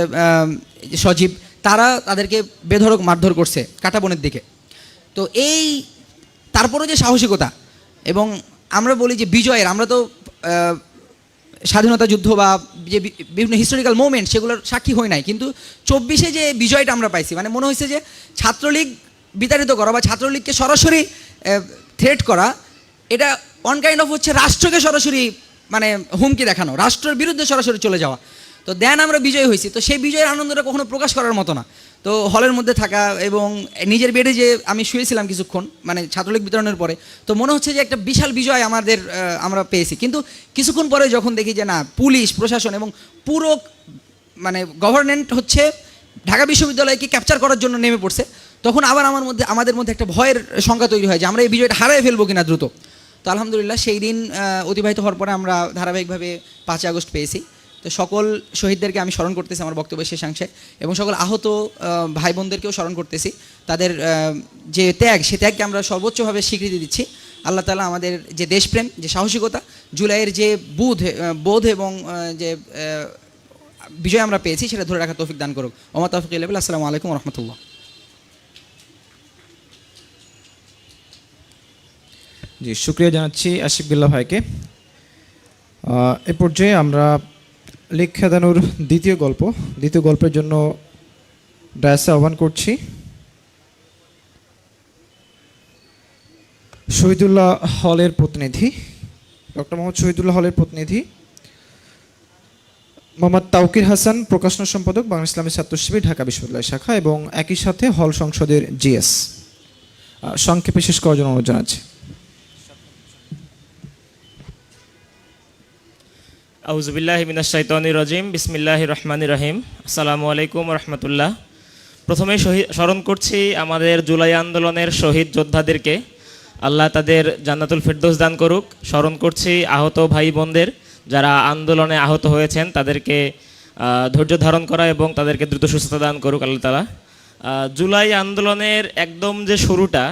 সজীব, তারা তাদেরকে বেধড়ক মারধর করছে কাঁটাবনের দিকে। তো এই তারপরেও যে সাহসিকতা এবং আমরা বলি যে বিজয়ের, আমরা তো স্বাধীনতা যুদ্ধ বা যে বিভিন্ন হিস্টোরিক্যাল মোমেন্ট সেগুলোর সাক্ষী হই নাই, কিন্তু 24-এ যে বিজয়টা আমরা পাইছি, মানে মনে হয়েছে যে ছাত্রলীগ বিতাড়িত করা বা ছাত্রলীগকে সরাসরি থ্রেট করা, এটা অন কাইন্ড অফ হচ্ছে রাষ্ট্রকে সরাসরি মানে হুমকি দেখানো, রাষ্ট্রের বিরুদ্ধে সরাসরি চলে যাওয়া। তো দেন আমরা বিজয় হয়েছি। তো সেই বিজয়ের আনন্দটা কখনো প্রকাশ করার মতো না। তো হলের মধ্যে থাকা এবং নিজের বেডে যে আমি শুয়েছিলাম কিছুক্ষণ মানে ছাত্রলীগ বিতরণের পরে, তো মনে হচ্ছে যে একটা বিশাল বিজয় আমরা পেয়েছি। কিন্তু কিছুক্ষণ পরে যখন দেখি যে না, পুলিশ প্রশাসন এবং পুরো মানে গভর্নমেন্ট হচ্ছে ঢাকা বিশ্ববিদ্যালয়কে ক্যাপচার করার জন্য নেমে পড়ছে, তখন আবার আমাদের মধ্যে একটা ভয়ের সংখ্যা তৈরি হয় যে আমরা এই বিজয়টা হারিয়ে ফেলবো কিনা দ্রুত। তো আলহামদুলিল্লাহ সেই দিন অতিবাহিত হওয়ার পরে আমরা ধারাবাহিকভাবে 5 আগস্ট পেয়েছি। তো সকল শহীদদেরকে আমি স্মরণ করতেছি আমার বক্তব্যের শেষাংশে, এবং সকল আহত ভাই বোনদেরকেও স্মরণ করতেছি। তাদের যে ত্যাগ, সে ত্যাগকে আমরা সর্বোচ্চভাবে স্বীকৃতি দিচ্ছি। আল্লাহ তাআলা আমাদের যে দেশপ্রেম, যে সাহসিকতা, জুলাইয়ের যে বোধ এবং যে বিজয় আমরা পেয়েছি সেটা ধরে রাখার তৌফিক দান করুক। ওমা তৌফিক ইল্লা বিল্লাহ। আসসালামু আলাইকুম ওয়া রাহমাতুল্লাহ। জি, শুক্রিয়া জানাচ্ছি আশিক বিল্লাহ ভাইকে। এ পর্যায়ে আমরা লেখাদানুর দ্বিতীয় গল্পের জন্য ডায়াসে আহ্বান করছি শহীদুল্লাহ হলের প্রতিনিধি, ডক্টর মোহাম্মদ শহীদুল্লাহ হলের প্রতিনিধি মোহাম্মদ তাওকির হাসান, প্রকাশনা সম্পাদক বাংলা ইসলামী ছাত্র শিবির ঢাকা বিশ্ববিদ্যালয় শাখা, এবং একই সাথে হল সংসদের জিএস। সংক্ষেপে শেষ করার জন্য অনুরোধ জানাচ্ছি। আউযুবিল্লাহি মিনাশ শাইতানির রাজিম, বিসমিল্লাহির রহমানির রহিম। আসসালামু আলাইকুম রহমতুল্লাহ। প্রথমেই স্মরণ করছি আমাদের জুলাই আন্দোলনের শহীদ যোদ্ধাদেরকে, আল্লাহ তাদের জান্নাতুল ফিরদৌস দান করুক। স্মরণ করছি আহত ভাই বোনদের যারা আন্দোলনে আহত হয়েছেন, তাদেরকে ধৈর্য ধারণ করা এবং তাদেরকে দ্রুত সুস্থতা দান করুক আল্লাহ তাআলা। জুলাই আন্দোলনের একদম যে শুরুটা,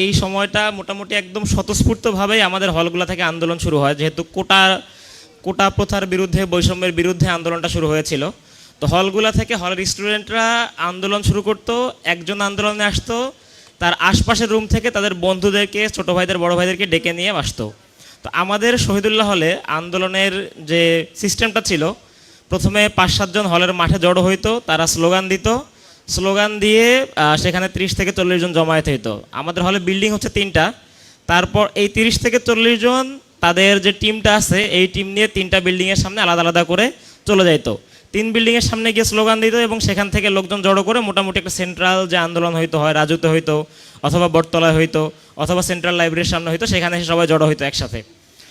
এই সময়টা মোটামুটি একদম স্বতঃস্ফূর্তভাবেই আমাদের হলগুলো থেকে আন্দোলন শুরু হয়, যেহেতু কোটা প্রথার বিরুদ্ধে, বৈষম্যের বিরুদ্ধে আন্দোলনটা শুরু হয়েছিল। তো হলগুলা থেকে হলের স্টুডেন্টরা আন্দোলন শুরু করতো, একজন আন্দোলনে আসতো, তার আশপাশের রুম থেকে তাদের বন্ধুদেরকে, ছোটো ভাইদের, বড় ভাইদেরকে ডেকে নিয়ে আসতো। তো আমাদের শহীদুল্লাহ হলে আন্দোলনের যে সিস্টেমটা ছিল, প্রথমে 5-7 জন হলের মাঠে জড়ো হইতো, তারা স্লোগান দিত, স্লোগান দিয়ে সেখানে 30 থেকে 40 জন জমায়েত হইতো। আমাদের হলে বিল্ডিং হচ্ছে 3টা, তারপর এই 30 থেকে 40 জন তাদের যে টিমটা আছে, এই টিম নিয়ে 3টা বিল্ডিংয়ের সামনে আলাদা আলাদা করে চলে যাইতো, 3 বিল্ডিংয়ের সামনে গিয়ে স্লোগান দিত, এবং সেখান থেকে লোকজন জড়ো করে মোটামুটি একটা সেন্ট্রাল যে আন্দোলন হইতো, হয় রাজুতে হইতো, অথবা বটতলায় হইতো, অথবা সেন্ট্রাল লাইব্রেরির সামনে হইতো, সেখানে এসে সবাই জড়ো হইতো একসাথে।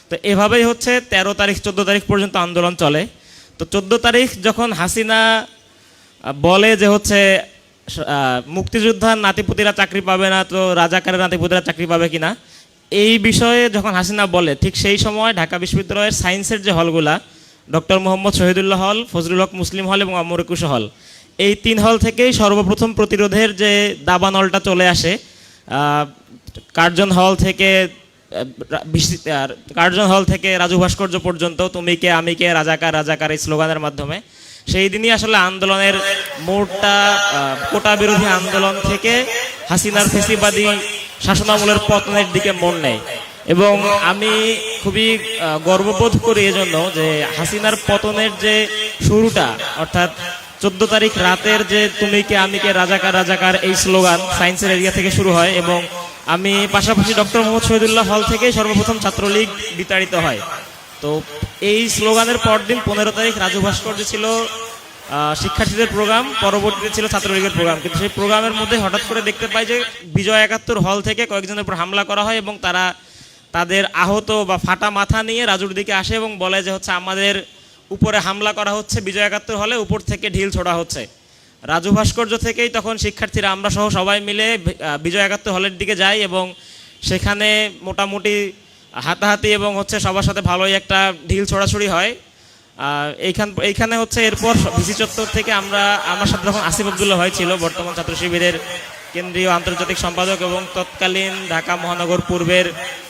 তো এভাবেই হচ্ছে 13 তারিখ 14 তারিখ পর্যন্ত আন্দোলন চলে। তো 14 তারিখ যখন হাসিনা বলে যে হচ্ছে মুক্তিযোদ্ধার নাতিপুতিরা চাকরি পাবে না, তো রাজাকারের নাতিপুতিরা চাকরি পাবে কিনা, এই বিষয়ে যখন হাসিনা বলে, ঠিক সেই সময় ঢাকা বিশ্ববিদ্যালয়ের সায়েন্সের যে হলগুলা, ডক্টর মোহাম্মদ শহীদুল্লাহ হল, ফজলুল হক মুসলিম হল এবং আম্মুর একুশে হল, এই 3 হল থেকেই সর্বপ্রথম প্রতিরোধের যে দাবানলটা চলে আসে। কার্জন হল থেকে রাজু ভাস্কর্য পর্যন্ত তুমি কে আমি কে রাজাকার রাজাকার এই স্লোগানের মাধ্যমে সেই দিনই আসলে আন্দোলনের মোড়টা কোটা বিরোধী আন্দোলন থেকে হাসিনার ফেসিবাদী শাসনামলের পতনের দিকে মোড় নেয়। এবং আমি খুবই গর্ববোধ করি এজন্য যে হাসিনার পতনের যে শুরুটা, অর্থাৎ 14 তারিখ রাতের যে তুমি কে আমি কে রাজাকার রাজাকার এই স্লোগান সায়েন্সের এরিয়া থেকে শুরু হয়, এবং আমি পাশাপাশি ডক্টর মোহাম্মদ শহীদুল্লাহ হল থেকে সর্বপ্রথম ছাত্রলীগ বিতাড়িত হয়। তো এই স্লোগানের পরদিন 15 তারিখ রাজু ভাস্কর্য ছিল শিক্ষার্থীদের প্রোগ্রাম, পরবর্তীতে ছিল ছাত্রলীগের প্রোগ্রাম। কিন্তু সেই প্রোগ্রামের মধ্যে হঠাৎ করে দেখতে পাই যে বিজয় 71 হল থেকে কয়েকজনের উপর হামলা করা হয়, এবং তারা তাদের আহত বা ফাটা মাথা নিয়ে রাজুর দিকে আসে এবং বলে যে হচ্ছে আমাদের উপরে হামলা করা হচ্ছে, বিজয় ৭১ হলে উপর থেকে ঢিল ছোড়া হচ্ছে। রাজু ভাস্কর্য থেকেই তখন শিক্ষার্থীরা আমরা সহ সবাই মিলে বিজয় ৭১ হলের দিকে যাই এবং সেখানে মোটামুটি হাতাহাতি এবং হচ্ছে সবার সাথে ভালোই একটা ঢিল ছোড়াছুড়ি হয়। এইখানে হচ্ছে এরপর ভিসি চত্বর থেকে আমার সাথে তখন আসিফ আবদুল্লাহ ভাই ছিল, বর্তমান ছাত্র শিবিরের কেন্দ্রীয় আন্তর্জাতিক সম্পাদক এবং তৎকালীন ঢাকা মহানগর পূর্বের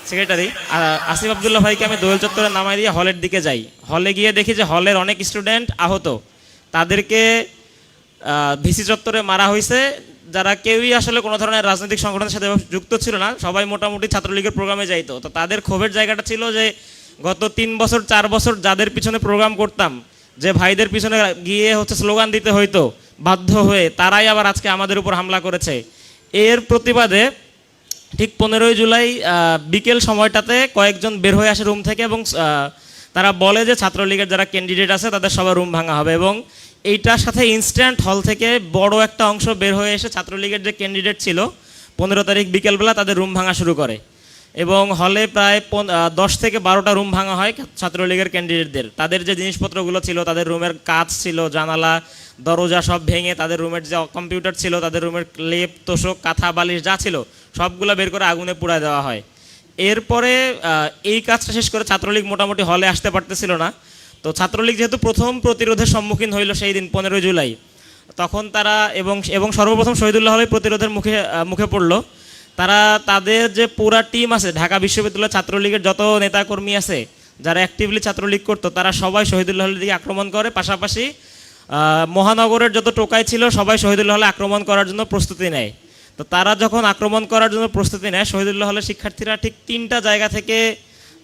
সেক্রেটারি। আসিফ আবদুল্লাহ ভাইকে আমি দোয়েল চত্বরে নামাই দিয়ে হলের দিকে যাই। হলে গিয়ে দেখি যে হলের অনেক স্টুডেন্ট আহত, তাদেরকে ভিসি চত্বরে মারা হয়েছে, যারা কেউই আসলে কোনো ধরনের রাজনৈতিক সংগঠনের সাথে যুক্ত ছিল না, সবাই মোটামুটি ছাত্রলীগের প্রোগ্রামে যাইতো। তো তাদের ক্ষোভের জায়গাটা ছিল যে গত 3 বছর 4 বছর যাদের পিছনে প্রোগ্রাম করতাম, যে ভাইদের পিছনে গিয়ে হচ্ছে স্লোগান দিতে হইতো বাধ্য হয়ে, তারাই আবার আজকে আমাদের উপর হামলা করেছে। এর প্রতিবাদে ঠিক 15ই জুলাই বিকেল সময়টাতে কয়েকজন বের হয়ে আসে রুম থেকে এবং তারা বলে যে ছাত্রলীগের যারা ক্যান্ডিডেট আছে তাদের সবার রুম ভাঙা হবে। এবং এইটার সাথে ইনস্ট্যান্ট হল থেকে বড় একটা অংশ বের হয়ে এসে ছাত্রলীগের যে ক্যান্ডিডেট ছিল 15 তারিখ বিকেলবেলা তাদের রুম ভাঙা শুরু করে এবং হলে প্রায় 10 থেকে 12টা রুম ভাঙা হয় ছাত্রলীগের ক্যান্ডিডেটদের। তাদের যে জিনিসপত্রগুলো ছিল, তাদের রুমের কাঁচ ছিল, জানালা দরজা সব ভেঙে, তাদের রুমের যে কম্পিউটার ছিল, তাদের রুমের লেপ তোষক কাঁথা বালিশ যা ছিল সবগুলো বের করে আগুনে পুড়ায় দেওয়া হয়। এরপরে এই কাজটা শেষ করে ছাত্রলীগ মোটামুটি হলে আসতে পারতেছিল না। তো ছাত্রলীগ যেহেতু প্রথম প্রতিরোধের সম্মুখীন হইল সেই দিন 15 জুলাই, তখন তারা এবং সর্বপ্রথম শহীদুল্লাহ হলে প্রতিরোধের মুখে পড়লো। তারা তাদের যে পুরা টিম আছে, ঢাকা বিশ্ববিদ্যালয় ছাত্রলীগের যত নেতাকর্মী আছে যারা অ্যাক্টিভলি ছাত্রলীগ করতো, তারা সবাই শহীদুল্লাহ হলের দিকে আক্রমণ করে। পাশাপাশি মহানগরের যত টোকাই ছিল সবাই শহীদুল্লাহ হলে আক্রমণ করার জন্য প্রস্তুতি নেয়। তো তারা যখন আক্রমণ করার জন্য প্রস্তুতি নেয়, শহীদুল্লাহ হলের শিক্ষার্থীরা ঠিক 3টা জায়গা থেকে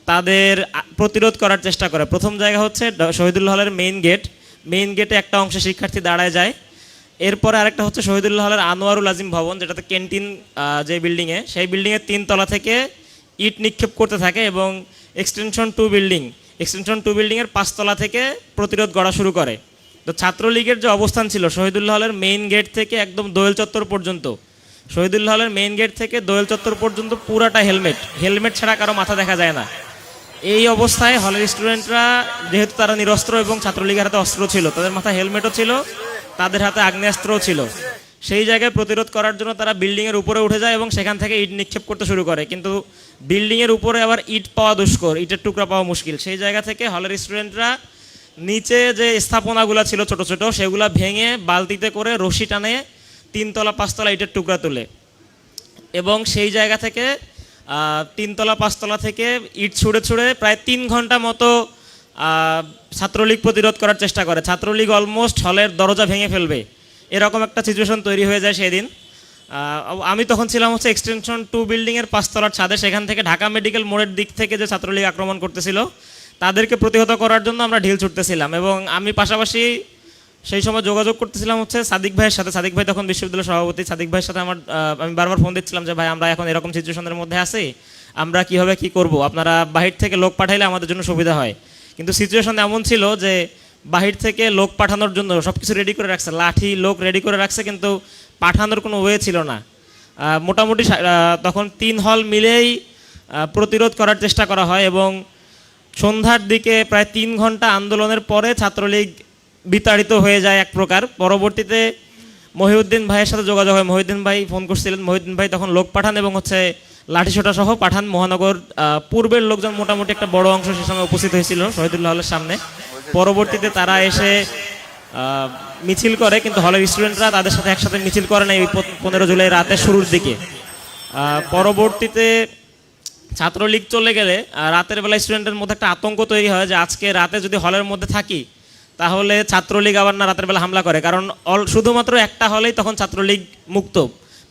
তাদের প্রতিরোধ করার চেষ্টা করে। প্রথম জায়গা হচ্ছে শহীদুল্লাহ হলের মেইন গেটে একটা অংশে শিক্ষার্থী দাঁড়ায় যায়। এরপরে আরেকটা হচ্ছে শহীদুল্লাহ হলের আনোয়ারুল আজিম ভবন, যেটাতে ক্যান্টিন যে বিল্ডিংয়ে, সেই বিল্ডিংয়ের 3 তলা থেকে ইট নিক্ষেপ করতে থাকে এবং এক্সটেনশন 2 বিল্ডিংয়ের 5 তলা থেকে প্রতিরোধ গড়া শুরু করে। তো ছাত্রলীগের যে অবস্থান ছিল শহীদুল্লাহ হলের মেইন গেট থেকে একদম দোয়েল চত্বর পর্যন্ত, শহীদুল্লাহ হলের মেইন গেট থেকে দোয়েল চত্বর পর্যন্ত পুরাটা হেলমেট ছাড়া কারো মাথা দেখা যায় না। এই অবস্থায় হলের স্টুডেন্টরা যেহেতু তারা নিরস্ত্র এবং ছাত্রলীগের হাতে অস্ত্র ছিল, তাদের মাথায় হেলমেটও ছিল, তাদের হাতে আগ্নেয়াস্ত্রও ছিল, সেই জায়গায় প্রতিরোধ করার জন্য তারা বিল্ডিংয়ের উপরে উঠে যায় এবং সেখান থেকে ইট নিক্ষেপ করতে শুরু করে। কিন্তু বিল্ডিংয়ের উপরে আবার ইট পাওয়া দুষ্কর, ইটের টুকরা পাওয়া মুশকিল। সেই জায়গা থেকে হলের স্টুডেন্টরা নিচে যে স্থাপনাগুলো ছিল ছোট ছোট, সেগুলো ভেঙে বালতিতে করে রশি টানে 3 তলা 5 তলা ইটের টুকরা তুলে এবং সেই জায়গা থেকে 3 তলা 5 তলা থেকে ইট ছুঁড়ে প্রায় 3 ঘন্টা মতো ছাত্রলীগ প্রতিরোধ করার চেষ্টা করে। ছাত্রলীগ অলমোস্ট হলের দরজা ভেঙে ফেলবে, এরকম একটা সিচুয়েশন তৈরি হয়ে যায় সেদিন। আমি তখন ছিলাম হচ্ছে এক্সটেনশন 2 বিল্ডিংয়ের 5 তলার ছাদে। সেখান থেকে ঢাকা মেডিকেল মোড়ের দিক থেকে যে ছাত্রলীগ আক্রমণ করতেছিল তাদেরকে প্রতিহত করার জন্য আমরা ঢিল ছুটতেছিলাম এবং আমি পাশাপাশি সেই সময় যোগাযোগ করতেছিলাম হচ্ছে সাদিক ভাইয়ের সাথে। সাদিক ভাই তখন বিশ্ববিদ্যালয় সভাপতি। সাদিক ভাইয়ের সাথে আমি বারবার ফোন দিচ্ছিলাম যে ভাই, আমরা এখন এরকম সিচুয়েশনের মধ্যে আছি, আমরা কীভাবে কী করব, আপনারা বাহির থেকে লোক পাঠাইলে আমাদের জন্য সুবিধা হয়। কিন্তু সিচুয়েশন এমন ছিল যে বাহির থেকে লোক পাঠানোর জন্য সব কিছু রেডি করে রাখছে, লাঠি লোক রেডি করে রাখছে, কিন্তু পাঠানোর কোনো ওয়ে ছিল না। মোটামুটি তখন 3 হল মিলেই প্রতিরোধ করার চেষ্টা করা হয় এবং সন্ধ্যার দিকে প্রায় 3 ঘন্টা আন্দোলনের পরে ছাত্রলীগ বিতাড়িত হয়ে যায় এক প্রকার। পরবর্তীতে মহিউদ্দিন ভাইয়ের সাথে যোগাযোগ হয়, মহিউদ্দিন ভাই ফোন করছিলেন, মহিউদ্দিন ভাই তখন লোক পাঠান এবং হচ্ছে লাঠিসোঁটা সহ পাঠান। মহানগর পূর্বের লোকজন মোটামুটি একটা বড় অংশ সে সময় উপস্থিত হয়েছিল শহীদুল্লাহ হলের সামনে। পরবর্তীতে তারা এসে মিছিল করে, কিন্তু হলের স্টুডেন্টরা তাদের সাথে একসাথে মিছিল করে না এই 15 জুলাই রাতের শুরুর দিকে। পরবর্তীতে ছাত্রলীগ চলে গেলে রাতের বেলা স্টুডেন্টের মধ্যে একটা আতঙ্ক তৈরি হয় যে আজকে রাতে যদি হলের মধ্যে থাকি তাহলে ছাত্রলীগ আবার না রাতের বেলা হামলা করে, কারণ শুধুমাত্র একটা হলেই তখন ছাত্রলীগ মুক্ত,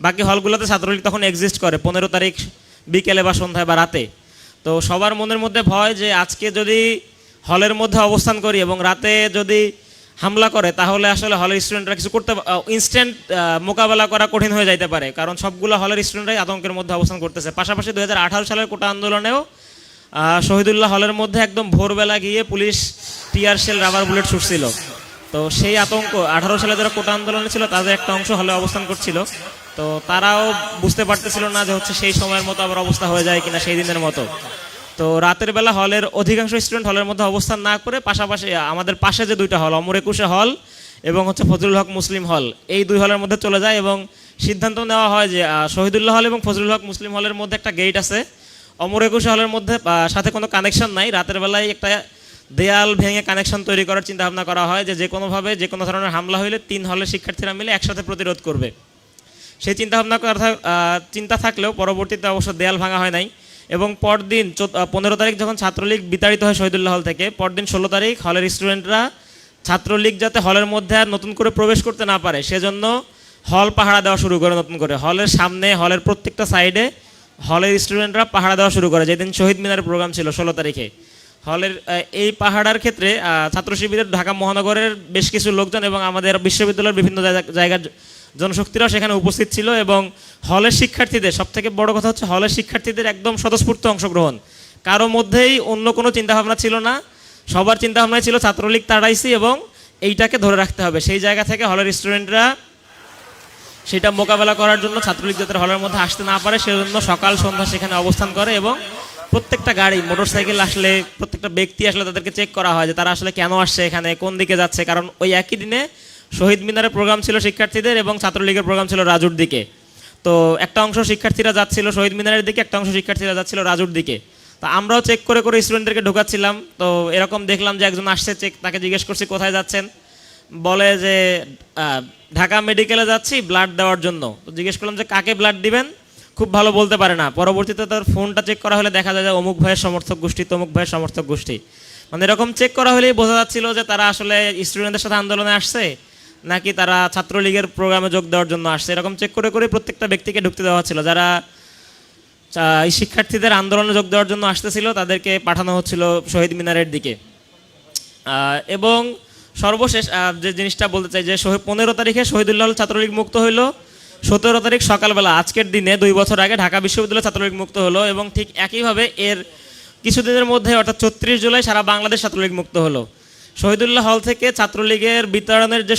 বাকি হলগুলোতে ছাত্রলীগ তখন এক্সিস্ট করে 15 তারিখ বিকেলে বা সন্ধ্যায় বা রাতে। তো সবার মনের মধ্যে ভয় যে আজকে যদি হলের মধ্যে অবস্থান করি এবং রাতে যদি হামলা করে তাহলে আসলে হলের স্টুডেন্টরা কিছু করতে, ইনস্ট্যান্ট মোকাবেলা করা কঠিন হয়ে যাইতে পারে, কারণ সবগুলো হলের স্টুডেন্টরাই আতঙ্কের মধ্যে অবস্থান করতেছে। পাশাপাশি 2018 সালের কোটা আন্দোলনেও শহীদুল্লাহ হলের মধ্যে একদম ভোরবেলা গিয়ে police tear shell rubber bullet ছুটছিল। তো সেই আতঙ্ক 18 সালে যারা কোটা আন্দোলনে ছিল তাদের একটা অংশ হলে অবস্থান করছিল, তো তারাও বুঝতে পারতেছিল না যে হচ্ছে সেই সময়ের মতো আবার অবস্থা হয়ে যায় কিনা সেই দিনের মতো। তো রাতের বেলা হলের অধিকাংশ স্টুডেন্ট হলের মধ্যে অবস্থান না করে পাশাপাশি আমাদের পাশে যে দুইটা হল, অমর একুশে হল এবং হচ্ছে ফজলুল হক মুসলিম হল, এই দুই হলের মধ্যে চলে যায় এবং সিদ্ধান্ত নেওয়া হয় যে শহীদুল্লাহ হল এবং ফজলুল হক মুসলিম হলের মধ্যে একটা গেট আছে, অমর একুশে হলের মধ্যে সাথে কোনো কানেকশন নাই। রাতের বেলায় একটা দেয়াল ভেঙে কানেকশন তৈরি করার চিন্তা ভাবনা করা হয় যে কোনোভাবে যে কোনো ধরনের হামলা হলে 3 হলের শিক্ষার্থীরা মিলে একসাথে প্রতিরোধ করবে। সেই চিন্তা থাকলেও পরবর্তীতে অবশ্য দেয়াল ভাঙা হয় নাই এবং পরদিন 15 তারিখ যখন ছাত্রলীগ বিতাড়িত হয় শহীদুল্লাহ হল থেকে, পরদিন 16 তারিখ হলের স্টুডেন্টরা ছাত্রলীগ যাতে হলের মধ্যে আর নতুন করে প্রবেশ করতে না পারে সেজন্য হল পাহারা দেওয়া শুরু করে। নতুন করে হলের সামনে, হলের প্রত্যেকটা সাইডে হলের স্টুডেন্টরা পাহারা দেওয়া শুরু করে। যেদিন শহীদ মিনারের প্রোগ্রাম ছিল 16 তারিখে, হলের এই পাহাড়ার ক্ষেত্রে ছাত্র শিবিরের ঢাকা মহানগরের বেশ কিছু লোকজন এবং আমাদের বিশ্ববিদ্যালয়ের বিভিন্ন জায়গার জনশক্তিরাও সেখানে উপস্থিত ছিল এবং হলের শিক্ষার্থীদের, সবথেকে বড় কথা হচ্ছে হলের শিক্ষার্থীদের একদম স্বতঃস্ফূর্ত অংশগ্রহণ, কারো মধ্যেই অন্য কোনো চিন্তাভাবনা ছিল না। সবার চিন্তাভাবনাই ছিল ছাত্রলীগ তাড়াইছি এবং এইটাকে ধরে রাখতে হবে। সেই জায়গা থেকে হলের স্টুডেন্টরা সেটা মোকাবেলা করার জন্য ছাত্রলীগ যাতে হলের মধ্যে আসতে না পারে সেজন্য সকাল সন্ধ্যা সেখানে অবস্থান করে এবং প্রত্যেকটা গাড়ি, মোটরসাইকেল আসলে, প্রত্যেকটা ব্যক্তি আসলে তাদেরকে চেক করা হয় যে তারা আসলে কেন আসছে, এখানে কোন দিকে যাচ্ছে। কারণ ওই একই দিনে শহীদ মিনারের প্রোগ্রাম ছিল শিক্ষার্থীদের এবং ছাত্রলীগের প্রোগ্রাম ছিল রাজুর দিকে। তো একটা অংশ শিক্ষার্থীরা যাচ্ছিল শহীদ মিনারের দিকে, একটা অংশ শিক্ষার্থীরা যাচ্ছিল রাজুর দিকে। তো আমরাও চেক করে করে স্টুডেন্টদেরকে ঢোকাচ্ছিলাম। তো এরকম দেখলাম যে একজন আসছে, তাকে জিজ্ঞেস করছি কোথায় যাচ্ছেন, বলে যে ঢাকা মেডিকেলে যাচ্ছি ব্লাড দেওয়ার জন্য। তো জিজ্ঞেস করলাম যে কাকে ব্লাড দিবেন, খুব ভালো বলতে পারে না। পরবর্তীতে তার ফোনটা চেক করা হলে দেখা যায় যে অমুক ভাইয়ের সমর্থক গোষ্ঠী, তমুক ভাইয়ের সমর্থক গোষ্ঠী, মানে এরকম চেক করা হলেই বোঝা যাচ্ছিল যে তারা আসলে স্টুডেন্টদের সাথে আন্দোলনে আসছে নাকি তারা ছাত্রলীগের প্রোগ্রামে যোগ দেওয়ার জন্য আসছে। এরকম চেক করে করে প্রত্যেকটা ব্যক্তিকে ঢুকতে দেওয়া হচ্ছিল। যারা এই শিক্ষার্থীদের আন্দোলনে যোগ দেওয়ার জন্য আসতেছিল তাদেরকে পাঠানো হচ্ছিল শহীদ মিনারের দিকে। এবং সর্বশেষ যে জিনিসটা বলতে চাই যে 15 তারিখে শহীদুল্লাহ ছাত্রলীগ মুক্ত হইল, 17 তারিখ সকালবেলা আজকের দিনে 2 বছর আগে ঢাকা বিশ্ববিদ্যালয় ছাত্রলীগ মুক্ত হলো এবং ঠিক একইভাবে এর কিছুদিনের মধ্যে অর্থাৎ 34 জুলাই সারা বাংলাদেশ ছাত্রলীগ মুক্ত হলো। শহীদুল্লাহ হল থেকে ছাত্রলীগের বিতরণের যে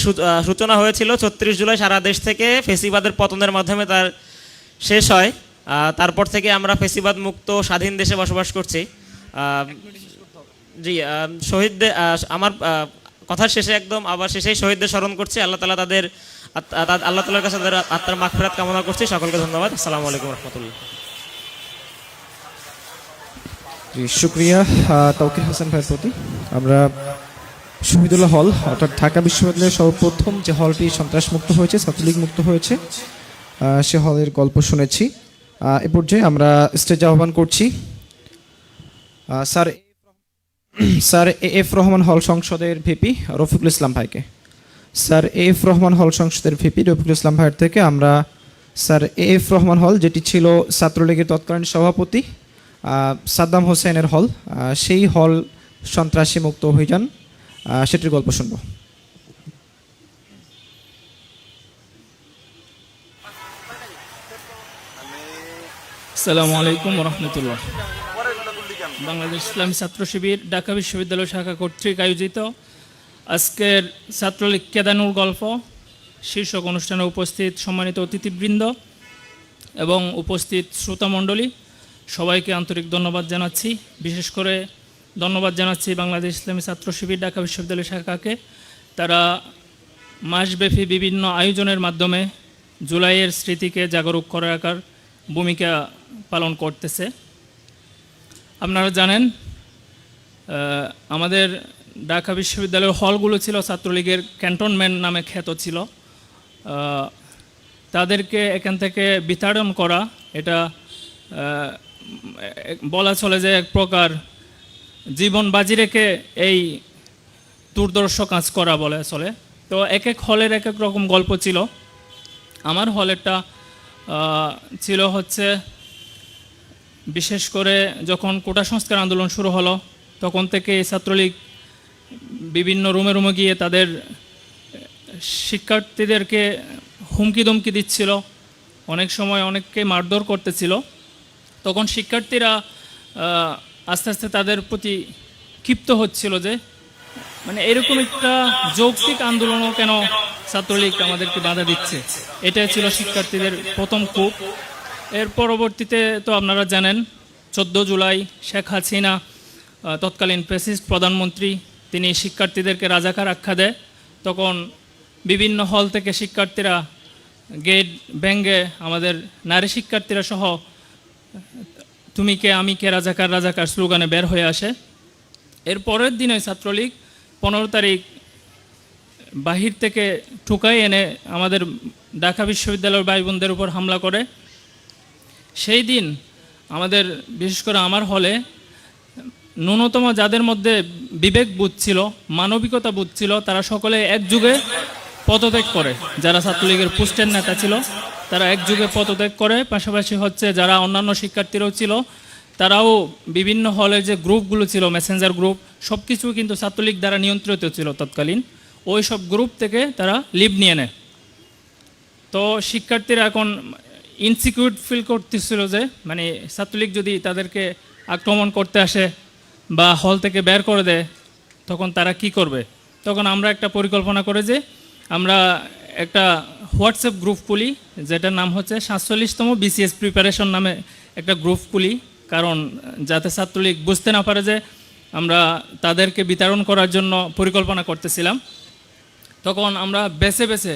সূচনা হয়েছিল 34 জুলাই সারা দেশ থেকে ফেসিবাদের পতনের মাধ্যমে তার শেষ হয়। তারপর থেকে আমরা ফেসিবাদ মুক্ত স্বাধীন দেশে বসবাস করছি। জি, শহীদদের আমার কথার শেষে একদম আবার শেষেই শহীদদের স্মরণ করছি। আল্লাহ তাআলার কাছে তাদের আত্মার মাগফিরাত কামনা করছি। সকলকে ধন্যবাদ। আসসালামু আলাইকুম রহমতুল্লাহ। জি, শুক্রিয়া তাওকির হাসান ভাইয়ের প্রতি। আমরা শহীদুল্লাহ হল অর্থাৎ ঢাকা বিশ্ববিদ্যালয়ের সর্বপ্রথম যে হলটি সন্ত্রাসমুক্ত হয়েছে, ছাত্রলীগ মুক্ত হয়েছে, সে হলের গল্প শুনেছি। এ পর্যায়ে আমরা স্টেজে আহ্বান করছি স্যার এফ রহমান হল সংসদের ভিপি রফিকুল ইসলাম ভাইকে। স্যার এফ রহমান হল সংসদের ভিপি রফিকুল ইসলাম ভাইয়ের থেকে আমরা স্যার এফ রহমান হল, যেটি ছিল ছাত্রলীগের তৎকালীন সভাপতি সাদ্দাম হোসেনের হল, সেই হল সন্ত্রাসী মুক্ত অভিযান, সেটির গল্প শুনব। আসসালামু আলাইকুম রহমতুল্লাহ। বাংলাদেশ ইসলামী ছাত্র শিবির ঢাকা বিশ্ববিদ্যালয় শাখা কর্তৃক আয়োজিত আজকের ছাত্রলীগ কেদানুর গল্প শীর্ষক অনুষ্ঠানে উপস্থিত সম্মানিত অতিথিবৃন্দ এবং উপস্থিত শ্রোতামণ্ডলী, সবাইকে আন্তরিক ধন্যবাদ জানাচ্ছি। বিশেষ করে ধন্যবাদ জানাচ্ছি বাংলাদেশ ইসলামী ছাত্র শিবির ঢাকা বিশ্ববিদ্যালয় শাখাকে। তারা মাসব্যাপী বিভিন্ন আয়োজনের মাধ্যমে জুলাইয়ের স্মৃতিকে জাগরুক করে রাখার ভূমিকা পালন করতেছে। আপনারা জানেন আমাদের ঢাকা বিশ্ববিদ্যালয়ের হলগুলো ছিল ছাত্রলীগের ক্যান্টনমেন্ট নামে খ্যাত ছিল। তাদেরকে এখান থেকে বিতাড়ন করা, এটা বলা চলে যে এক প্রকার জীবন বাজি রেখে এই দুর্দর্শ কাজ করা বলে চলে। তো এক এক হলের এক এক রকম গল্প ছিল। আমার হলেরটা ছিল হচ্ছে বিশেষ করে যখন কোটা সংস্কার আন্দোলন শুরু হলো তখন থেকে ছাত্রলীগ বিভিন্ন রুমে রুমে গিয়ে তাদের শিক্ষার্থীদেরকে হুমকি ধমকি দিচ্ছিল, অনেক সময় অনেককে মারধর করতেছিল। তখন শিক্ষার্থীরা আস্তে আস্তে তাদের প্রতি ক্ষিপ্ত হচ্ছিল যে মানে এরকম একটা যৌক্তিক আন্দোলনও কেন ছাত্রলীগ আমাদেরকে বাধা দিচ্ছে। এটাই ছিল শিক্ষার্থীদের প্রথম ক্ষোভ। এর পরবর্তীতে তো আপনারা জানেন জুলাই শেখ হাসিনা তৎকালীন ফ্যাসিস্ট প্রধানমন্ত্রী তিনি শিক্ষার্থীদেরকে রাজাকার আখ্যা দেয়, তখন বিভিন্ন হল থেকে শিক্ষার্থীরা গেট ভেঙে আমাদের নারী শিক্ষার্থীরা সহ তুমি কে আমি কে রাজাকার রাজাকার স্লোগানে বের হয়ে আসে। এর পরের দিনে ছাত্রলীগ 15 তারিখ বাহির থেকে ঠুকাই এনে আমাদের ঢাকা বিশ্ববিদ্যালয়ের ভাই বোনদের উপর হামলা করে। সেই দিন আমাদের বিশেষ করে আমার হলে ন্যূনতম যাদের মধ্যে বিবেক বোধ ছিল, মানবিকতা বোধ ছিল, তারা সকলে একযুগে পদত্যাগ করে। যারা ছাত্রলীগের পোস্টের নেতা ছিল তারা একযুগে পদত্যাগ করে। পাশাপাশি হচ্ছে যারা অন্যান্য শিক্ষার্থীরাও ছিল তারাও বিভিন্ন হলে যে গ্রুপগুলো ছিল, মেসেঞ্জার গ্রুপ, সব কিছু কিন্তু ছাত্রলীগ দ্বারা নিয়ন্ত্রিত ছিল তৎকালীন। ওই সব গ্রুপ থেকে তারা লিভ নিয়ে নেয়। তো শিক্ষার্থীরা এখন ইনসিকিউর ফিল করতেছিল যে মানে ছাত্রলীগ যদি তাদেরকে আক্রমণ করতে আসে বা হল থেকে বের করে দেয় তখন তারা কি করবে। তখন আমরা একটা পরিকল্পনা করে যে আমরা একটা হোয়াটসঅ্যাপ গ্রুপ খুলি, যেটার নাম হচ্ছে 47তম বিসিএস প্রিপারেশন নামে একটা গ্রুপ খুলি, কারণ যাতে ছাত্রলীগ বুঝতে না পারে যে আমরা তাদেরকে বিতরণ করার জন্য পরিকল্পনা করতেছিলাম। তখন আমরা বেছে বেছে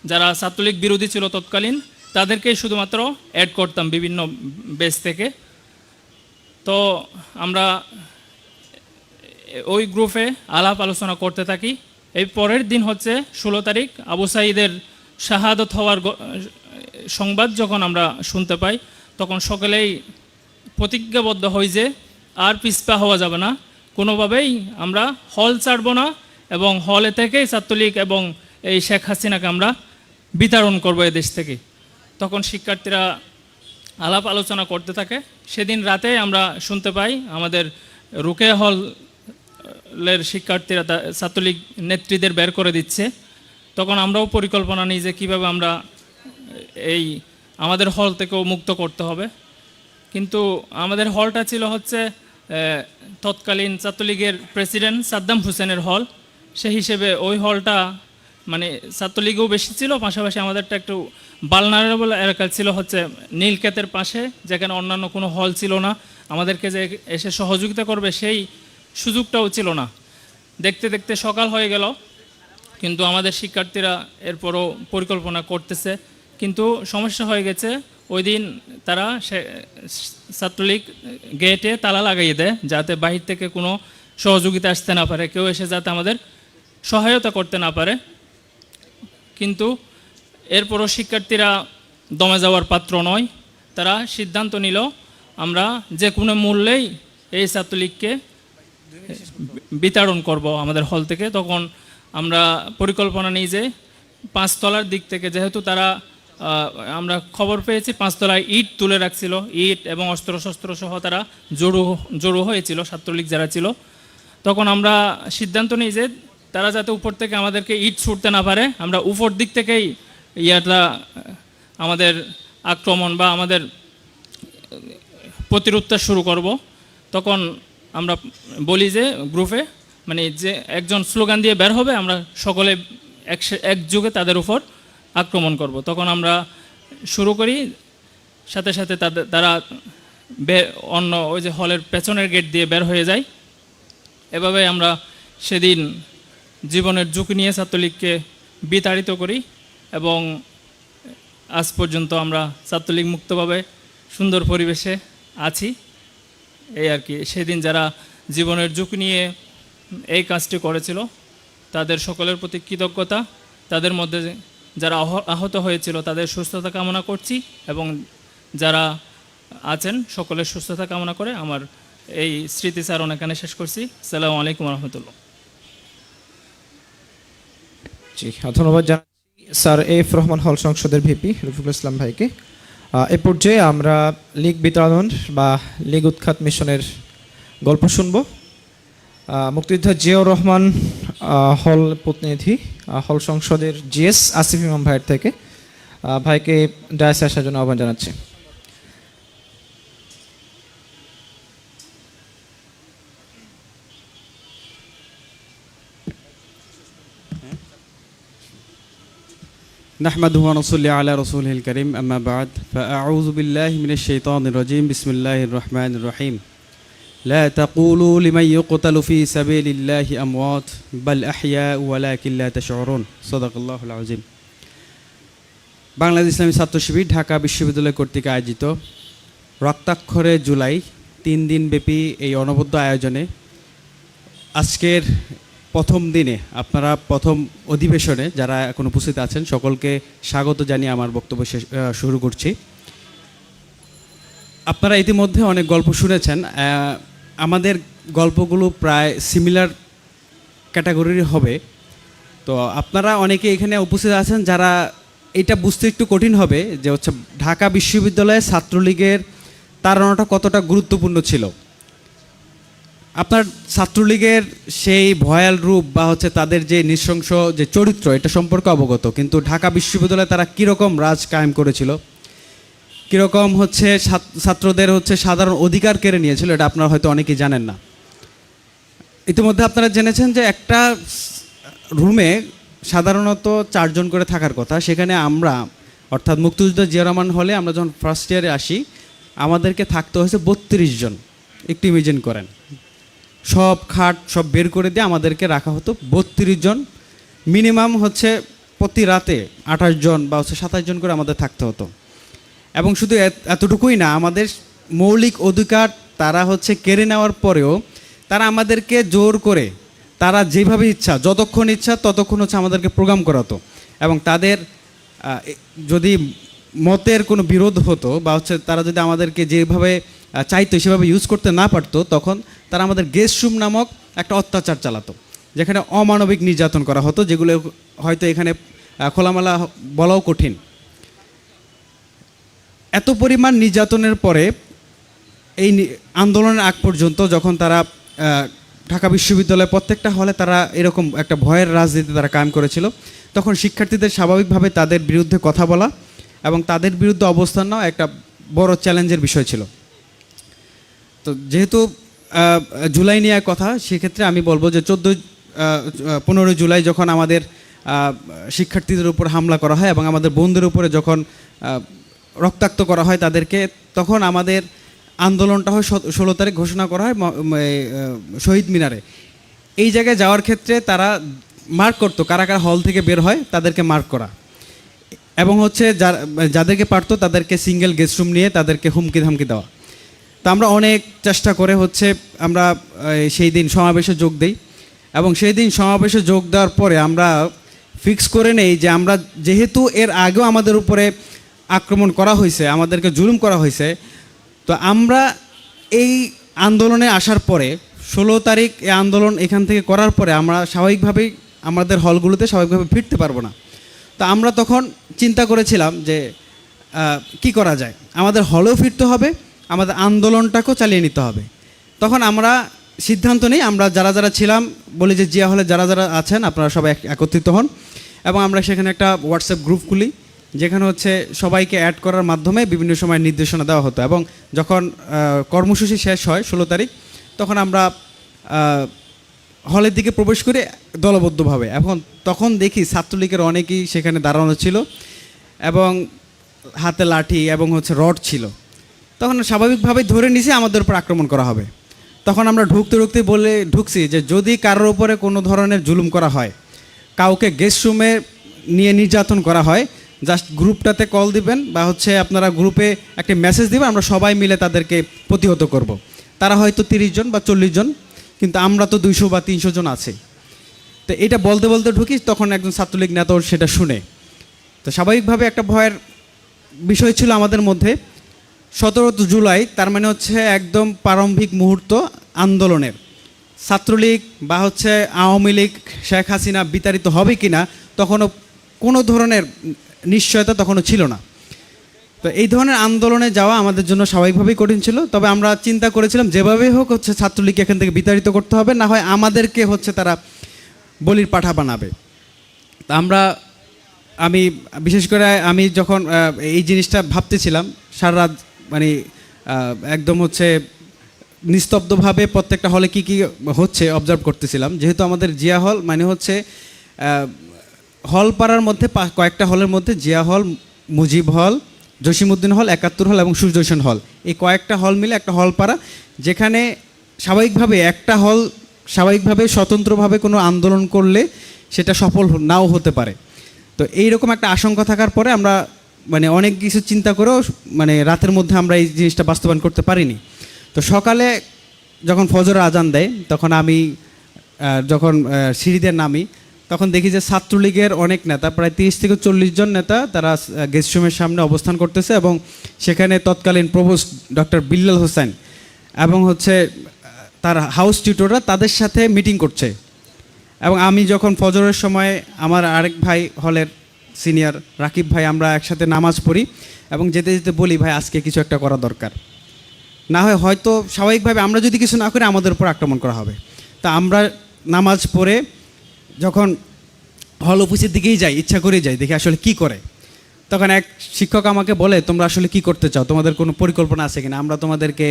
যারা ছাত্রলীগ বিরোধী ছিল তৎকালীন তাদেরকেই শুধুমাত্র অ্যাড করতাম বিভিন্ন বেস থেকে। তো আমরা ওই গ্রুপে আলাপ আলোচনা করতে থাকি। এই পরের দিন হচ্ছে 16 তারিখ আবু সাঈদের শাহাদত হওয়ার সংবাদ যখন আমরা শুনতে পাই তখন সকলেই প্রতিজ্ঞাবদ্ধ হই যে আর পিছপা হওয়া যাবে না, কোনোভাবেই আমরা হল ছাড়ব না এবং হলে থেকেই ছাত্রলীগ এবং এই শেখ হাসিনাকে আমরা বিতরণ করব এদেশ থেকে। তখন শিক্ষার্থীরা আলাপ আলোচনা করতে থাকে। সেদিন রাতে আমরা শুনতে পাই আমাদের রুকেয়া হলের শিক্ষার্থীরা ছাত্রলীগ নেত্রীদের বের করে দিচ্ছে। তখন আমরাও পরিকল্পনা নিই যে কীভাবে আমরা এই আমাদের হল থেকেও মুক্ত করতে হবে। কিন্তু আমাদের হলটা ছিল হচ্ছে তৎকালীন ছাত্রলীগের প্রেসিডেন্ট সাদ্দাম হোসেনের হল। সেই হিসেবে ওই হলটা মানে ছাত্রলীগও বেশি ছিল, পাশাপাশি আমাদেরটা একটু বালনারেবল এলাকা ছিল হচ্ছে নীলক্ষেতের পাশে, যেখানে অন্যান্য কোনো হল ছিল না, আমাদেরকে যে এসে সহযোগিতা করবে সেই সুযোগটাও ছিল না। দেখতে দেখতে সকাল হয়ে গেল, কিন্তু আমাদের শিক্ষার্থীরা এরপরও পরিকল্পনা করতেছে, কিন্তু সমস্যা হয়ে গেছে। ওই দিন তারা ছাত্রলীগ গেটে তালা লাগাইয়ে দেয় যাতে বাহির থেকে কোনো সহযোগিতা আসতে না পারে, কেউ এসে যাতে আমাদের সহায়তা করতে না পারে। কিন্তু এরপরও শিক্ষার্থীরা দমে যাওয়ার পাত্র নয়। তারা সিদ্ধান্ত নিল আমরা যে কোনো মূল্যেই এই ছাত্রলীগকে বিতরণ করব আমাদের হল থেকে। তখন আমরা পরিকল্পনা নিই যে 5 তলার দিক থেকে, যেহেতু তারা আমরা খবর পেয়েছি 5 তলায় ইট তুলে রাখছিল, ইট এবং অস্ত্রশস্ত্র সহ তারা জড়ো হয়েছিল ছাত্রলীগ যারা ছিল। তখন আমরা সিদ্ধান্ত নিই যে তারা যাতে উপর থেকে আমাদেরকে ইট ছুটতে না পারে, আমরা উপর দিক থেকেই আমাদের আক্রমণ বা আমাদের প্রতিরোধটা শুরু করব। তখন আমরা বলি যে গ্রুপে মানে যে একজন স্লোগান দিয়ে বের হবে, আমরা সকলে একযোগে তাদের উপর আক্রমণ করব। তখন আমরা শুরু করি, সাথে সাথে তারা অন্য ওই যে হলের পেছনের গেট দিয়ে বের হয়ে যায়। এভাবে আমরা সেদিন জীবনের ঝুঁকি নিয়ে ছাত্রলীগকে বিতাড়িত করি এবং আজ পর্যন্ত আমরা ছাত্রলীগ মুক্তভাবে সুন্দর পরিবেশে আছি। এই আর কি, সেদিন যারা জীবনের ঝুঁকি নিয়ে এই কাজটি করেছিল তাদের সকলের প্রতি কৃতজ্ঞতা। তাদের মধ্যে যারা আহত হয়েছিল তাদের সুস্থতা কামনা করছি এবং যারা আছেন সকলের সুস্থতা কামনা করে আমার এই স্মৃতিচারণ এখানে শেষ করছি। আসসালামু আলাইকুম রহমতুল্লাহ। জি, ধন্যবাদ জানাচ্ছি স্যার এফ রহমান হল সংসদের ভিপি রফিকুল ইসলাম ভাইকে। এ পর্যায়ে আমরা লীগ বিতরণ বা লীগ উৎখাত মিশনের গল্প শুনব। মুক্তিযোদ্ধা জিয়াউর রহমান হল প্রতিনিধি হল সংসদের জিএস আসিফ ইমাম ভাইয়ের থেকে ভাইকে ডায়াসে আসার জন্য আহ্বান জানাচ্ছি। নাহমাদুহু ওয়া নুসাল্লি আলা রাসূলিল কারীম আম্মা বা'দ ফাআউযু বিল্লাহি মিনাশ শাইতানির রাজীম বিসমিল্লাহির রহমানির রহিম লা তাকুলু লিমান ইউকতালু ফি সাবিলিল্লাহি আমওয়াত বাল আহইয়া ওয়ালাকিন লা তাশউরুন সাদাকাল্লাহুল আযীম। বাংলাদেশ ইসলামী ছাত্র শিবির ঢাকা বিশ্ববিদ্যালয় কর্তৃক আয়োজিত রক্তাক্ষরে জুলাই 3 দিনব্যাপী এই অনবদ্য আয়োজনে আজকের প্রথম দিনে আপনারা প্রথম অধিবেশনে যারা এখন উপস্থিত আছেন সকলকে স্বাগত জানিয়ে আমার বক্তব্য শুরু করছি। আপনারা ইতিমধ্যে অনেক গল্প শুনেছেন, আমাদের গল্পগুলো প্রায় সিমিলার ক্যাটাগরির হবে। তো আপনারা অনেকে এখানে উপস্থিত আছেন যারা এটা বুঝতে একটু কঠিন হবে যে হচ্ছে ঢাকা বিশ্ববিদ্যালয়ে ছাত্রলীগের তাড়নাটা কতটা গুরুত্বপূর্ণ ছিল। আপনার ছাত্রলীগের সেই ভয়াল রূপ বা হচ্ছে তাদের যে নৃশংস যে চরিত্র এটা সম্পর্কে অবগত, কিন্তু ঢাকা বিশ্ববিদ্যালয়ে তারা কীরকম রাজ কায়েম করেছিল, কীরকম হচ্ছে ছাত্রদের হচ্ছে সাধারণ অধিকার কেড়ে নিয়েছিল, এটা আপনারা হয়তো অনেকেই জানেন না। ইতিমধ্যে আপনারা জেনেছেন যে একটা রুমে সাধারণত 4 জন করে থাকার কথা, সেখানে আমরা অর্থাৎ মুক্তিযোদ্ধা জিয়া রহমান হলে আমরা যখন ফার্স্ট ইয়ারে আসি আমাদেরকে থাকতে হয়েছে 32 জন। একটু ইমেজিন করেন, সব খাট সব বের করে দিয়ে আমাদেরকে রাখা হতো 32 জন। মিনিমাম হচ্ছে প্রতি রাতে 28 জন বা হচ্ছে 27 জন করে আমাদের থাকতে হতো। এবং শুধু এতটুকুই না, আমাদের মৌলিক অধিকার তারা হচ্ছে কেড়ে নেওয়ার পরেও তারা আমাদেরকে জোর করে তারা যেভাবে ইচ্ছা যতক্ষণ ইচ্ছা ততক্ষণ হচ্ছে আমাদেরকে প্রোগ্রাম করাতো। এবং তাদের যদি মতের কোনো বিরোধ হতো বা হচ্ছে তারা যদি আমাদেরকে যেভাবে চাইতো সেভাবে ইউজ করতে না পারতো, তখন তারা আমাদের গেস্ট রুম নামক একটা অত্যাচার চালাতো, যেখানে অমানবিক নির্যাতন করা হতো, যেগুলো হয়তো এখানে খোলামেলা বলাও কঠিন। এত পরিমাণ নির্যাতনের পরে এই আন্দোলনের আগ পর্যন্ত যখন তারা ঢাকা বিশ্ববিদ্যালয়ে প্রত্যেকটা হলে তারা এরকম একটা ভয়ের রাজনীতি তারা কায়েম করেছিল, তখন শিক্ষার্থীদের স্বাভাবিকভাবে তাদের বিরুদ্ধে কথা বলা এবং তাদের বিরুদ্ধে অবস্থান নেওয়া একটা বড় চ্যালেঞ্জের বিষয় ছিল। তো যেহেতু জুলাই নিয়ে কথা, সেক্ষেত্রে আমি বলবো যে 15 জুলাই যখন আমাদের শিক্ষার্থীদের উপর হামলা করা হয় এবং আমাদের বোনদের উপরে যখন রক্তাক্ত করা হয় তাদেরকে, তখন আমাদের আন্দোলনটা হয় 16 তারিখ ঘোষণা করা হয় শহীদ মিনারে। এই জায়গায় যাওয়ার ক্ষেত্রে তারা মার্ক করতো কারা কারা হল থেকে বের হয় তাদেরকে মার্ক করা, এবং হচ্ছে যাদেরকে পারতো তাদেরকে সিঙ্গেল গেস্ট রুম নিয়ে তাদেরকে হুমকি ধামকি দেওয়া। তো আমরা অনেক চেষ্টা করে হচ্ছে আমরা সেই দিন সমাবেশে যোগ দিই, এবং সেই দিন সমাবেশে যোগ দেওয়ার পরে আমরা ফিক্স করে নেই যে আমরা যেহেতু এর আগেও আমাদের উপরে আক্রমণ করা হয়েছে, আমাদেরকে জুলুম করা হয়েছে, তো আমরা এই আন্দোলনে আসার পরে 16 তারিখ এই আন্দোলন এখান থেকে করার পরে আমরা স্বাভাবিকভাবেই আমাদের হলগুলোতে স্বাভাবিকভাবে ফিরতে পারবো না। তো আমরা তখন চিন্তা করেছিলাম যে কি করা যায়, আমাদের হলেও ফিরতে হবে, আমাদের আন্দোলনটাকেও চালিয়ে নিতে হবে। তখন আমরা সিদ্ধান্ত নিই, আমরা যারা যারা ছিলাম বলি যে জিয়া হলে যারা যারা আছেন আপনারা সবাই একত্রিত হন, এবং আমরা সেখানে একটা হোয়াটসঅ্যাপ গ্রুপ খুলি, যেখানে হচ্ছে সবাইকে অ্যাড করার মাধ্যমে বিভিন্ন সময় নির্দেশনা দেওয়া হতো। এবং যখন কর্মসূচি শেষ হয় 16 তারিখ, তখন আমরা হলের দিকে প্রবেশ করি দলবদ্ধভাবে। তখন দেখি ছাত্রলীগের অনেকেই সেখানে দাঁড়ানো ছিল এবং হাতে লাঠি এবং হচ্ছে রড ছিল। তখন স্বাভাবিকভাবে ধরে নিছি আমাদের উপর আক্রমণ করা হবে। তখন আমরা ঢুকতে ঢুকছি যে যদি কারোর উপরে কোনো ধরনের জুলুম করা হয়, কাউকে গেস্ট রুমে নিয়ে নির্যাতন করা হয়, জাস্ট গ্রুপটাতে কল দিবেন বা হচ্ছে আপনারা গ্রুপে একটা মেসেজ দিবেন, আমরা সবাই মিলে তাদেরকে প্রতিহত করব। তারা হয়তো 30 জন বা 40 জন, কিন্তু আমরা তো 200 বা 300 জন আছি। তো এটা বলতে বলতে ঢুকি, তখন একজন ছাত্রলীগ নেতা সেটা শুনে। তো স্বাভাবিকভাবে একটা ভয়ের বিষয় ছিল আমাদের মধ্যে। 17 জুলাই তার মানে হচ্ছে একদম প্রারম্ভিক মুহূর্ত আন্দোলনের। ছাত্রলীগ বা হচ্ছে আওয়ামী লীগ শেখ হাসিনা বিতাড়িত হবে কি না তখনও কোনো ধরনের নিশ্চয়তা তখনও ছিল না। তো এই ধরনের আন্দোলনে যাওয়া আমাদের জন্য স্বাভাবিকভাবেই কঠিন ছিল। তবে আমরা চিন্তা করেছিলাম যেভাবেই হোক হচ্ছে ছাত্রলীগকে এখান থেকে বিতাড়িত করতে হবে, না হয় আমাদেরকে হচ্ছে তারা বলির পাঠা বানাবে। তা আমি বিশেষ করে আমি যখন এই জিনিসটা ভাবতেছিলাম সারা রাত, মানে একদম হচ্ছে নিস্তব্ধভাবে প্রত্যেকটা হলে কি কি হচ্ছে অবজার্ভ করতেছিলাম। যেহেতু আমাদের জিয়া হল মানে হচ্ছে হল পাড়ার মধ্যে কয়েকটা হলের মধ্যে জিয়া হল, মুজিব হল, জসিমউদ্দিন হল, ৭১ হল এবং সূর্যসেন হল, এই কয়েকটা হল মিলে একটা হল পাড়া, যেখানে স্বাভাবিকভাবে একটা হল স্বাভাবিকভাবে স্বতন্ত্রভাবে কোনো আন্দোলন করলে সেটা সফল নাও হতে পারে। তো এইরকম একটা আশঙ্কা থাকার পরে আমরা মানে অনেক কিছু চিন্তা করেও মানে রাতের মধ্যে আমরা এই জিনিসটা বাস্তবায়ন করতে পারিনি। তো সকালে যখন ফজরের আজান দেয় তখন আমি যখন সিঁড়িতে নামি তখন দেখি যে ছাত্রলীগের অনেক নেতা, প্রায় 30 থেকে 40 জন নেতা, তারা গেস্ট রুমের সামনে অবস্থান করতেছে এবং সেখানে তৎকালীন প্রভোস্ট ডক্টর বিল্লাল হোসেন এবং হচ্ছে তার হাউস টিউটররা তাদের সাথে মিটিং করছে। এবং আমি যখন ফজরের সময় আমার আরেক ভাই হলের সিনিয়র রাকিব ভাই, আমরা একসাথে নামাজ পড়ি এবং যেতে যেতে বলি, ভাই আজকে কিছু একটা করা দরকার, না হয় হয়তো স্বাভাবিকভাবে আমরা যদি কিছু না করি আমাদের উপর আক্রমণ করা হবে। তা আমরা নামাজ পড়ে যখন হল অফিসের দিকেই যাই, ইচ্ছা করেই যাই, দেখি আসলে কি করে। তখন এক শিক্ষক আমাকে বলে, তোমরা আসলে কি করতে চাও, তোমাদের কোনো পরিকল্পনা আছে কিনা, আমরা তোমাদেরকে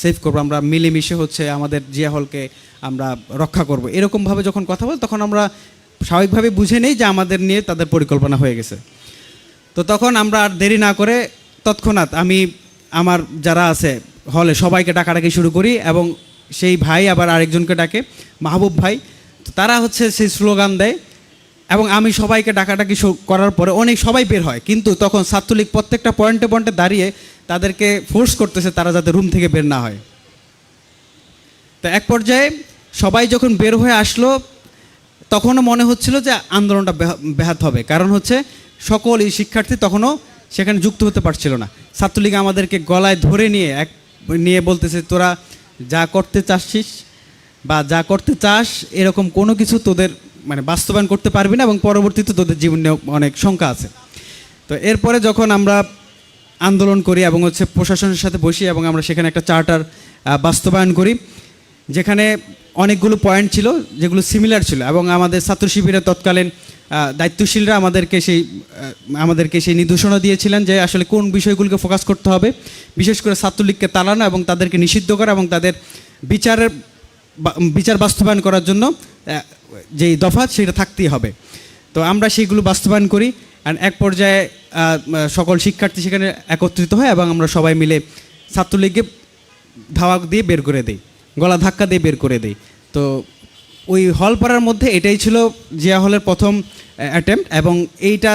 সেভ করবো, আমরা মিলেমিশে হচ্ছে আমাদের জিয়া হলকে আমরা রক্ষা করব। এরকমভাবে যখন কথা বলে তখন আমরা স্বাভাবিকভাবে বুঝে নেই যে আমাদের নিয়ে তাদের পরিকল্পনা হয়ে গেছে। তো তখন আমরা আর দেরি না করে তৎক্ষণাৎ আমি আমার যারা আছে হলে সবাইকে ডাকাডাকি শুরু করি এবং সেই ভাই আবার আরেকজনকে ডাকে, মাহবুব ভাই। তো তারা হচ্ছে সেই স্লোগান দেয় এবং আমি সবাইকে ডাকাডাকি করার পরে অনেক সবাই বের হয়, কিন্তু তখন ছাত্রলীগ প্রত্যেকটা পয়েন্টে পয়েন্টে দাঁড়িয়ে তাদেরকে ফোর্স করতেছে তারা যাতে রুম থেকে বের না হয়। তো এক পর্যায়ে সবাই যখন বের হয়ে আসলো তখনও মনে হচ্ছিল যে আন্দোলনটা ব্যাহত হবে, কারণ হচ্ছে সকল এই শিক্ষার্থী তখনও সেখানে যুক্ত হতে পারছিল না। ছাত্রলীগ আমাদেরকে গলায় ধরে নিয়ে বলতেছে, তোরা যা করতে চাচ্ছিস বা যা করতে চাস এরকম কোনো কিছু তোদের মানে বাস্তবায়ন করতে পারবি না এবং পরবর্তীতে তোদের জীবনে অনেক শঙ্কা আছে। তো এরপরে যখন আমরা আন্দোলন করি এবং হচ্ছে প্রশাসনের সাথে বসি এবং আমরা সেখানে একটা চার্টার বাস্তবায়ন করি, যেখানে অনেকগুলো পয়েন্ট ছিল যেগুলো সিমিলার ছিল এবং আমাদের ছাত্র শিবিরের তৎকালীন দায়িত্বশীলরা আমাদেরকে সেই নির্দেশনা দিয়েছিলেন যে আসলে কোন বিষয়গুলোকে ফোকাস করতে হবে, বিশেষ করে ছাত্রলীগকে তাড়ানো এবং তাদেরকে নিষিদ্ধ করা এবং তাদের বিচার বাস্তবায়ন করার জন্য যেই দফা সেটা থাকতেই হবে। তো আমরা সেইগুলো বাস্তবায়ন করি আর এক পর্যায়ে সকল শিক্ষার্থী সেখানে একত্রিত হয় এবং আমরা সবাই মিলে ছাত্রলীগকে ধাওয়া দিয়ে বের করে দিই, গলা ধাক্কা দিয়ে বের করে দিই। তো ওই হল পাড়ার মধ্যে এটাই ছিল জিয়া হলের প্রথম অ্যাটেম্প্ট এবং এইটা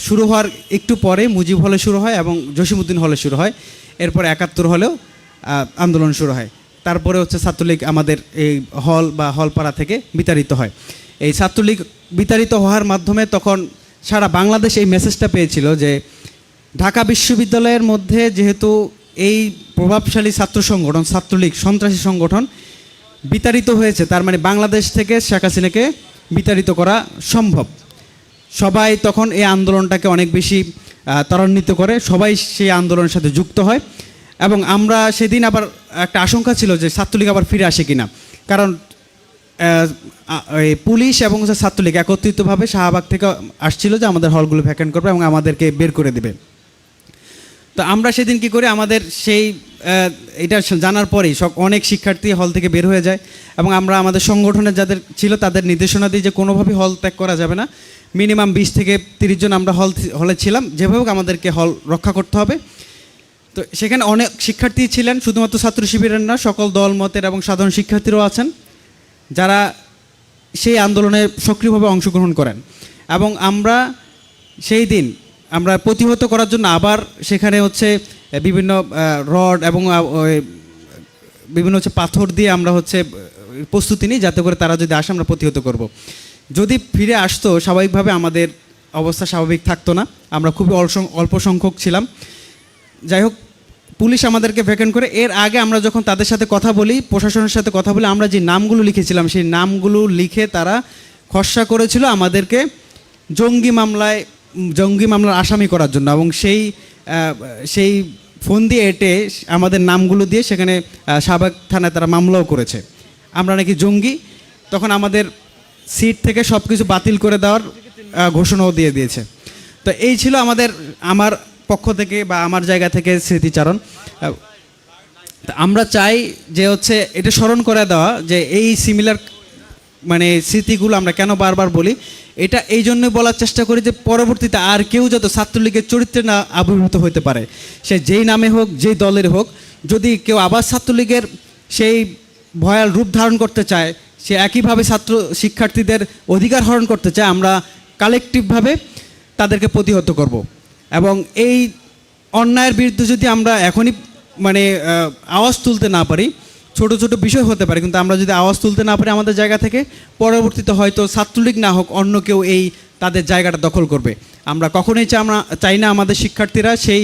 শুরু হওয়ার একটু পরে মুজিব হলে শুরু হয় এবং জসিমউদ্দিন হলে শুরু হয়, এরপর ৭১ হলেও আন্দোলন শুরু হয়। তারপরে হচ্ছে ছাত্রলীগ আমাদের এই হল বা হলপাড়া থেকে বিতাড়িত হয়। এই ছাত্রলীগ বিতাড়িত হওয়ার মাধ্যমে তখন সারা বাংলাদেশ এই মেসেজটা পেয়েছিল যে ঢাকা বিশ্ববিদ্যালয়ের মধ্যে যেহেতু এই প্রভাবশালী ছাত্র সংগঠন ছাত্রলীগ সন্ত্রাসী সংগঠন বিতাড়িত হয়েছে, তার মানে বাংলাদেশ থেকে শেখ হাসিনাকে বিতাড়িত করা সম্ভব। সবাই তখন এই আন্দোলনটাকে অনেক বেশি ত্বরান্বিত করে, সবাই সেই আন্দোলনের সাথে যুক্ত হয় এবং আমরা সেদিন আবার একটা আশঙ্কা ছিল যে ছাত্রলীগ আবার ফিরে আসে কিনা, কারণ পুলিশ এবং ছাত্রলীগ একত্রিতভাবে শাহবাগ থেকে আসছিল যে আমাদের হলগুলো ভ্যাকেন্ট করবে এবং আমাদেরকে বের করে দেবে। তো আমরা সেদিন কি করি, আমাদের সেই এটা জানার পরেই অনেক শিক্ষার্থী হল থেকে বের হয়ে যায় এবং আমরা আমাদের সংগঠনের যাদের ছিল তাদের নির্দেশনা দিই যে কোনোভাবেই হল ত্যাগ করা যাবে না, মিনিমাম 20 থেকে 30 জন আমরা হলে ছিলাম, যেভাবে আমাদেরকে হল রক্ষা করতে হবে। তো সেখানে অনেক শিক্ষার্থী ছিলেন, শুধুমাত্র ছাত্র শিবিরের না, সকল দল মতের এবং সাধারণ শিক্ষার্থীরাও আছেন যারা সেই আন্দোলনে সক্রিয়ভাবে অংশগ্রহণ করেন এবং আমরা সেই দিন আমরা প্রতিহত করার জন্য আবার সেখানে হচ্ছে বিভিন্ন রড এবং বিভিন্ন হচ্ছে পাথর দিয়ে আমরা হচ্ছে প্রস্তুতি নিই যাতে করে তারা যদি আসে আমরা প্রতিহত করব। যদি ফিরে আসতো স্বাভাবিকভাবে আমাদের অবস্থা স্বাভাবিক থাকতো না, আমরা খুবই অল্প সংখ্যক ছিলাম। যাই হোক, পুলিশ আমাদেরকে ভ্যাকেন্ট করে। এর আগে আমরা যখন তাদের সাথে কথা বলি, প্রশাসনের সাথে কথা বলি, আমরা যে নামগুলো লিখেছিলাম সেই নামগুলো লিখে তারা খসড়া করেছিল আমাদেরকে জঙ্গি মামলার আসামি করার জন্য এবং সেই ফোন দিয়ে এঁটে আমাদের নামগুলো দিয়ে সেখানে শাহবাগ থানায় তারা মামলাও করেছে, আমরা নাকি জঙ্গি। তখন আমাদের সিট থেকে সব কিছু বাতিল করে দেওয়ার ঘোষণাও দিয়ে দিয়েছে। তো এই ছিল আমার পক্ষ থেকে বা আমার জায়গা থেকে স্মৃতিচারণ। আমরা চাই যে হচ্ছে এটা স্মরণ করে দেওয়া যে এই সিমিলার মানে স্মৃতিগুলো আমরা কেন বারবার বলি, এটা এই জন্য বলার চেষ্টা করি যে পরবর্তীতে আর কেউ যত ছাত্রলীগের চরিত্রে না আবির্ভূত হতে পারে, সে যেই নামে হোক, যেই দলের হোক, যদি কেউ আবার ছাত্রলীগের সেই ভয়াল রূপ ধারণ করতে চায়, সে একইভাবে ছাত্র শিক্ষার্থীদের অধিকার হরণ করতে চায়, আমরা কালেকটিভভাবে তাদেরকে প্রতিহত করব। এবং এই অন্যায়ের বিরুদ্ধে যদি আমরা এখনই মানে আওয়াজ তুলতে না পারি, ছোট ছোট বিষয় হতে পারে, কিন্তু আমরা যদি আওয়াজ তুলতে না পারি আমাদের জায়গা থেকে, পরবর্তীতে হয়তো ছাত্রলীগ না হোক অন্য কেউ এই তাদের জায়গাটা দখল করবে। আমরা কখনোই চাই না আমাদের শিক্ষার্থীরা সেই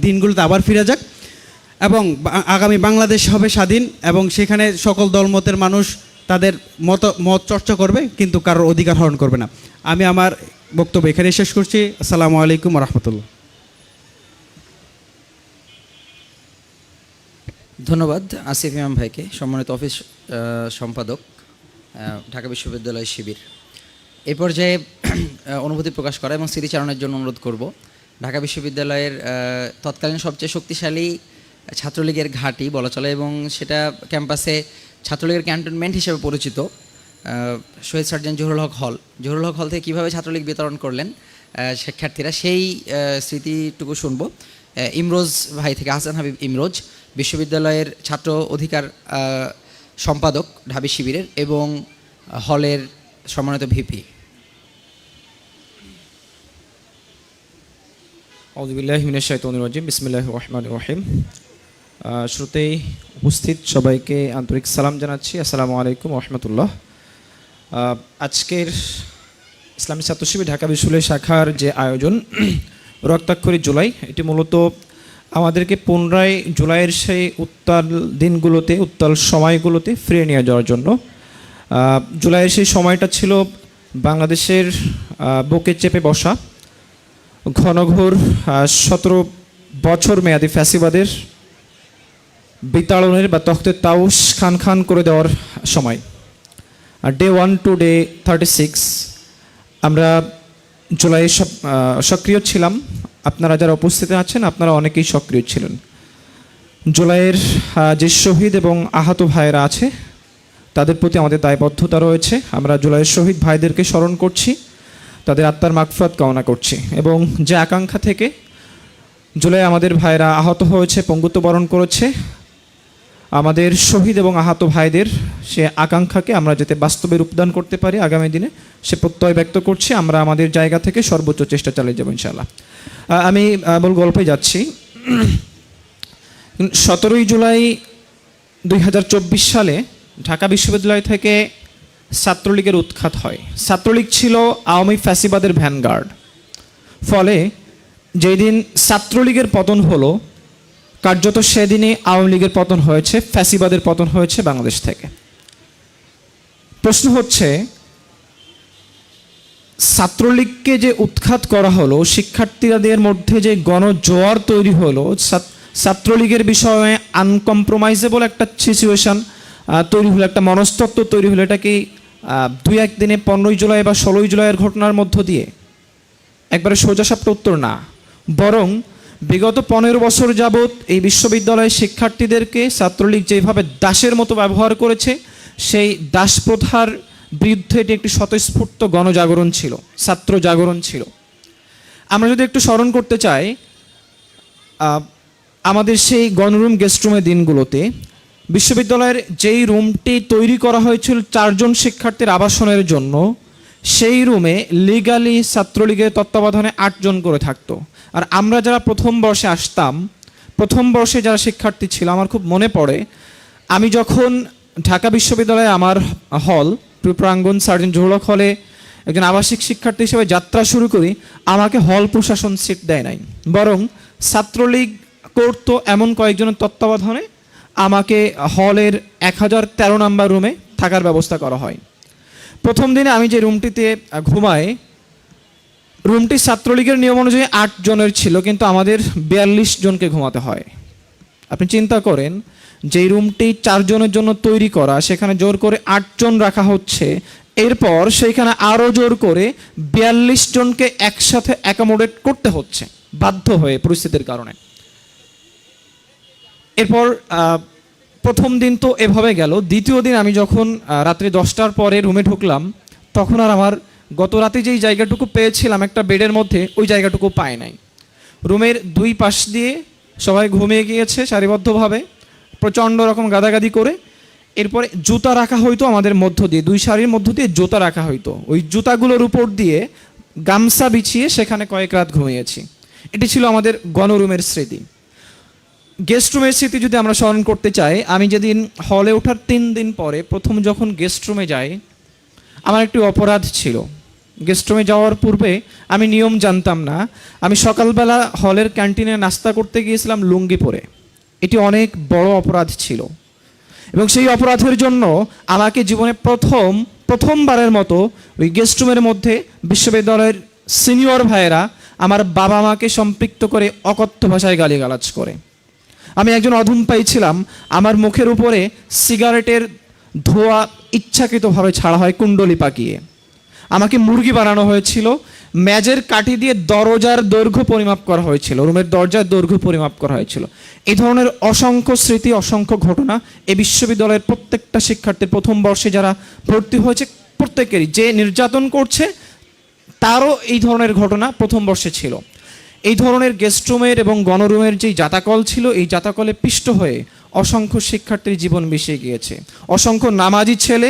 দিনগুলোতে আবার ফিরে যাক, এবং আগামী বাংলাদেশ হবে স্বাধীন, এবং সেখানে সকল দলমতের মানুষ তাদের মত চর্চা করবে, কিন্তু কারোর অধিকার হরণ করবে না। আমি আমার বক্তব্য এখানে শেষ করছি। আসসালামু আলাইকুম রহমতুল্লাহ। ধন্যবাদ আসিফ ইমাম ভাইকে, সম্মানিত অফিস সম্পাদক ঢাকা বিশ্ববিদ্যালয় শিবির। এই পর্যায়ে অনুভূতি প্রকাশ করা এবং স্মৃতিচারণের জন্য অনুরোধ করব। ঢাকা বিশ্ববিদ্যালয়ের তৎকালীন সবচেয়ে শক্তিশালী ছাত্রলীগের ঘাঁটি বলা চলে, এবং সেটা ক্যাম্পাসে ছাত্রলীগের ক্যান্টনমেন্ট হিসেবে পরিচিত শহীদ সার্জেন্ট জহুরুল হক হল থেকে কীভাবে ছাত্রলীগ বিতরণ করলেন শিক্ষার্থীরা, সেই স্মৃতিটুকু শুনবো ইমরোজ ভাই থেকে, হাসান হাবিব ইমরোজ, বিশ্ববিদ্যালয়ের ছাত্র অধিকার সম্পাদক ঢাবি শিবিরের এবং হলের সম্মানিত ভিপি। আউযুবিল্লাহি মিনাশ শাইতানির রাজিম, বিসমিল্লাহির রহমানির রহিম। শুরুতেই উপস্থিত সবাইকে আন্তরিক সালাম জানাচ্ছি, আসসালামু আলাইকুম রহমতুল্লাহ। আজকের ইসলামী ছাত্র শিবির ঢাকা বিশ্ববিদ্যালয় শাখার যে আয়োজন রক্তাক্ষরী জুলাই, এটি মূলত আমাদেরকে পুনরায় জুলাইয়ের সেই উত্তাল দিনগুলোতে, উত্তাল সময়গুলোতে ফিরে নিয়ে যাওয়ার জন্য। জুলাইয়ের সেই সময়টা ছিল বাংলাদেশের বুকে চেপে বসা ঘনঘোর 17 বছর মেয়াদী ফ্যাসিবাদের বিতাড়নের বা তখতে তাউস খান খান করে দেওয়ার সময়। ডে 1 টু ডে 36 আমরা জুলাইয়ে সক্রিয় ছিলাম। আপনারা যারা উপস্থিত আছেন আপনারা অনেকেই সক্রিয় ছিলেন। জুলাইয়ের যে শহীদ এবং আহত ভাইয়েরা আছে তাদের প্রতি আমাদের দায়বদ্ধতা রয়েছে। আমরা জুলাইয়ের শহীদ ভাইদেরকে স্মরণ করছি, তাদের আত্মার মাগফিরাত কামনা করছি, এবং যে আকাঙ্ক্ষা থেকে জুলাই আমাদের ভাইয়েরা আহত হয়েছে, পঙ্গুত্ব বরণ করেছে, আমাদের শহীদ এবং আহত ভাইদের সে আকাঙ্ক্ষাকে আমরা যাতে বাস্তবে রূপদান করতে পারি আগামী দিনে, সে প্রত্যয় ব্যক্ত করছি। আমরা আমাদের জায়গা থেকে সর্বোচ্চ চেষ্টা চালিয়ে যাবো ইনশাআল্লাহ। আমি মূল গল্পে যাচ্ছি। 17 জুলাই 2024 সালে ঢাকা বিশ্ববিদ্যালয় থেকে ছাত্রলীগের উৎখাত হয়। ছাত্রলীগ ছিল আওয়ামী ফ্যাসিবাদের ভ্যানগার্ড। ফলে যেদিন ছাত্রলীগের পতন হলো, কার্যত সেদিনই আওয়ামী লীগের পতন হয়েছে, ফ্যাসিবাদের পতন হয়েছে বাংলাদেশ থেকে। প্রশ্ন হচ্ছে, ছাত্রলীগকে যে উৎখাত করা হলো, শিক্ষার্থীদের মধ্যে যে গণজোয়ার তৈরি হলো, ছাত্রলীগের বিষয়ে আনকম্প্রোমাইজেবল একটা সিচুয়েশন তৈরি হলো, একটা মনস্তত্ত্ব তৈরি হলো, এটা কি 2-1 দিনে 15 জুলাই বা 16 জুলাইয়ের ঘটনার মধ্য দিয়ে? একবারে সোজাসাপটা উত্তর না, বরং বিগত 15 বছর যাবৎ এই বিশ্ববিদ্যালয়ের শিক্ষার্থীদেরকে ছাত্রলীগ যেভাবে দাসের মতো ব্যবহার করেছে, সেই দাস প্রথার বিরুদ্ধে এটি একটি স্বতঃস্ফূর্ত গণজাগরণ ছিল, ছাত্র জাগরণ ছিল। আমরা যদি একটু স্মরণ করতে চাই আমাদের সেই গণরুম গেস্টরুমের দিনগুলোতে, বিশ্ববিদ্যালয়ের যেই রুমটি তৈরি করা হয়েছিল 4 জন শিক্ষার্থীর আবাসনের জন্য, সেই রুমে লিগালি ছাত্রলীগের তত্ত্বাবধানে 8 জন করে থাকতো। আর আমরা যারা প্রথম বর্ষে আসতাম, প্রথম বর্ষে যারা শিক্ষার্থী ছিল, আমার খুব মনে পড়ে আমি যখন ঢাকা বিশ্ববিদ্যালয়ে আমার হল প্রাঙ্গণ সার্জেন্ট জহুরুল হক হলে একজন আবাসিক শিক্ষার্থী হিসেবে যাত্রা শুরু করি, আমাকে হল প্রশাসন সিট দেয় নাই, বরং ছাত্রলীগ করতো এমন কয়েকজনের তত্ত্বাবধানে আমাকে হলের 1013 নম্বর রুমে থাকার ব্যবস্থা করা হয়। প্রথম দিনে আমি যে রুমটিতে ঘুমাই, রুমটি ছাত্রলীগের নিয়ম অনুযায়ী 8 জনের ছিল, কিন্তু আমাদের 42 জনকে ঘুমাতে হয়। আপনি চিন্তা করেন, যে রুমটি 4 জনের জন্য তৈরি করা, সেখানে জোর করে 8 জন রাখা হচ্ছে, এরপর সেইখানে আরও জোর করে 42 জনকে একসাথে অ্যাকোমোডেট করতে হচ্ছে বাধ্য হয়ে পরিস্থিতির কারণে। এরপর প্রথম দিন তো এভাবে গেল। দ্বিতীয় দিন আমি যখন রাত্রি 10টার পরে রুমে ঢুকলাম, তখন আর আমার গত রাতে যেই জায়গাটুকু পেয়েছিলাম একটা বেডের মধ্যে, ওই জায়গাটুকু পাই নাই। রুমের দুই পাশ দিয়ে সবাই ঘুমিয়ে গিয়েছে সারিবদ্ধভাবে, প্রচণ্ড রকম গাদাগাদি করে। এরপরে জুতা রাখা হইতো আমাদের মধ্য দিয়ে, দুই সারির মধ্য দিয়ে জুতা রাখা হইতো। ওই জুতাগুলোর উপর দিয়ে গামছা বিছিয়ে সেখানে কয়েক রাত ঘুমিয়েছি। এটি ছিল আমাদের গণরুমের স্মৃতি। গেস্ট রুমের স্মৃতি যদি আমরা স্মরণ করতে চাই, আমি যেদিন হলে ওঠার 3 দিন পরে প্রথম যখন গেস্ট রুমে যাই, আমার একটি অপরাধ ছিল। গেস্ট রুমে যাওয়ার পূর্বে আমি নিয়ম জানতাম না। আমি সকালবেলা হলের ক্যান্টিনে নাস্তা করতে গিয়েছিলাম লুঙ্গি পরে। এটি অনেক বড় অপরাধ ছিল এবং সেই অপরাধের জন্য আমাকে জীবনে প্রথমবারের মতো ওই গেস্ট রুমের মধ্যে বিশ্ববিদ্যালয়ের সিনিয়র ভাইয়েরা আমার বাবা মাকে সম্পৃক্ত করে অকথ্য ভাষায় গালিগালাজ করে। আমি একজন অধমপায়ী ছিলাম। আমার মুখের উপরে সিগারেটের ধোঁয়া ইচ্ছাকৃতভাবে ছাড়া হয় কুণ্ডলি পাকিয়ে। আমাকে মুরগি বানানো হয়েছিল। মেজের কাঠি দিয়ে দরজার দৈর্ঘ্য পরিমাপ করা হয়েছিল, রুমের দরজার দৈর্ঘ্য পরিমাপ করা হয়েছিল। এই ধরনের অসংখ্য স্মৃতি, অসংখ্য ঘটনা এই বিশ্ববিদ্যালয়ের প্রত্যেকটা শিক্ষার্থীর প্রথম বর্ষে যারা ভর্তি হয়েছে প্রত্যেকেরই, যে নির্যাতন করছে তারও এই ধরনের ঘটনা প্রথম বর্ষে ছিল। এই ধরনের গেস্ট রুমের এবং গণরুমের যেই জাতাকল ছিল, এই জাতাকলে পিষ্ট হয়ে অসংখ্য শিক্ষার্থীর জীবন মিশে গিয়েছে। অসংখ্য নামাজি ছেলে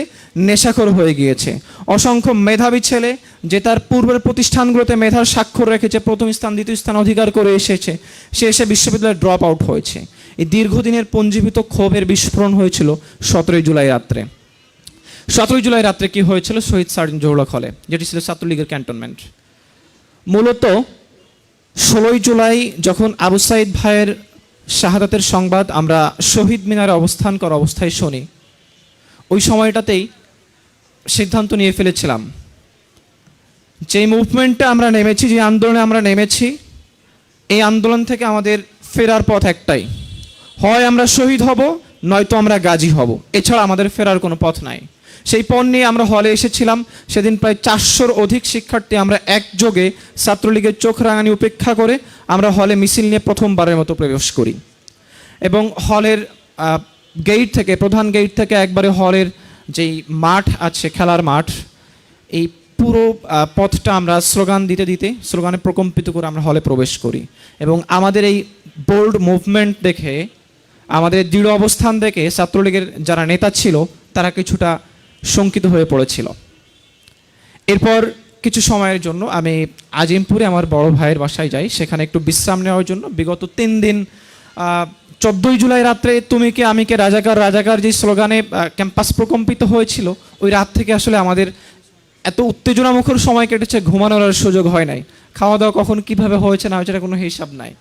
নেশাখোর হয়ে গিয়েছে। অসংখ্য মেধাবী ছেলে যে তার পূর্বের প্রতিষ্ঠানগুলোতে মেধার স্বাক্ষর রেখেছে, প্রথম স্থান দ্বিতীয় স্থান অধিকার করে এসেছে, সে এসে বিশ্ববিদ্যালয়ে ড্রপ আউট হয়েছে। এই দীর্ঘদিনের পঞ্জীভূত ক্ষোভের বিস্ফোরণ হয়েছিল 17 জুলাই রাত্রে। 17 জুলাই রাত্রে কি হয়েছিল? শহীদ সার্জেন্ট জহুরুল হক হলে, যেটি ছিল ছাত্রলীগের ক্যান্টনমেন্ট। মূলত 16 জুলাই যখন আবু সাইদ ভাইয়ের শাহাদাতের সংবাদ আমরা শহীদ মিনারে অবস্থান করা অবস্থায় শুনি, ওই সময়টাতেই সিদ্ধান্ত নিয়ে ফেলেছিলাম যে মুভমেন্টে আমরা নেমেছি, যে আন্দোলনে আমরা নেমেছি, এই আন্দোলন থেকে আমাদের ফেরার পথ একটাই, হয় আমরা শহীদ হব নয়তো আমরা গাজী হব, এছাড়া আমাদের ফেরার কোনো পথ নাই। সেই পণ নিয়ে আমরা হলে এসেছিলাম। সেদিন প্রায় 400-র অধিক শিক্ষার্থী আমরা একযোগে ছাত্রলীগের চোখ রাঙানি উপেক্ষা করে আমরা হলে মিছিল নিয়ে প্রথমবারের মতো প্রবেশ করি এবং হলের গেট থেকে, প্রধান গেট থেকে একবারে হলের যেই মাঠ আছে, খেলার মাঠ, এই পুরো পথটা আমরা স্লোগান দিতে দিতে, স্লোগানে প্রকম্পিত করে আমরা হলে প্রবেশ করি এবং আমাদের এই বোল্ড মুভমেন্ট দেখে, আমাদের দৃঢ় অবস্থান দেখে ছাত্রলীগের যারা নেতা ছিল তারা কিছুটা শঙ্কিত হয়ে পড়েছিল। এরপর কিছু সময়ের জন্য আমি আজিমপুরে আমার বড় ভাইয়ের বাসায় যাই, সেখানে একটু বিশ্রাম নেওয়ার জন্য। বিগত 3 দিন 14 জুলাই রাত্রে তুমি কে আমি কে রাজাকার রাজাকার যে স্লোগানে ক্যাম্পাস প্রকম্পিত হয়েছিল, ওই রাত থেকে আসলে আমাদের এত উত্তেজনামুখর সময় কেটেছে, ঘুমানোর আর সুযোগ হয় নাই। খাওয়া দাওয়া কখন কিভাবে হয়েছে না হয়েছে কোনো হিসাব নাই।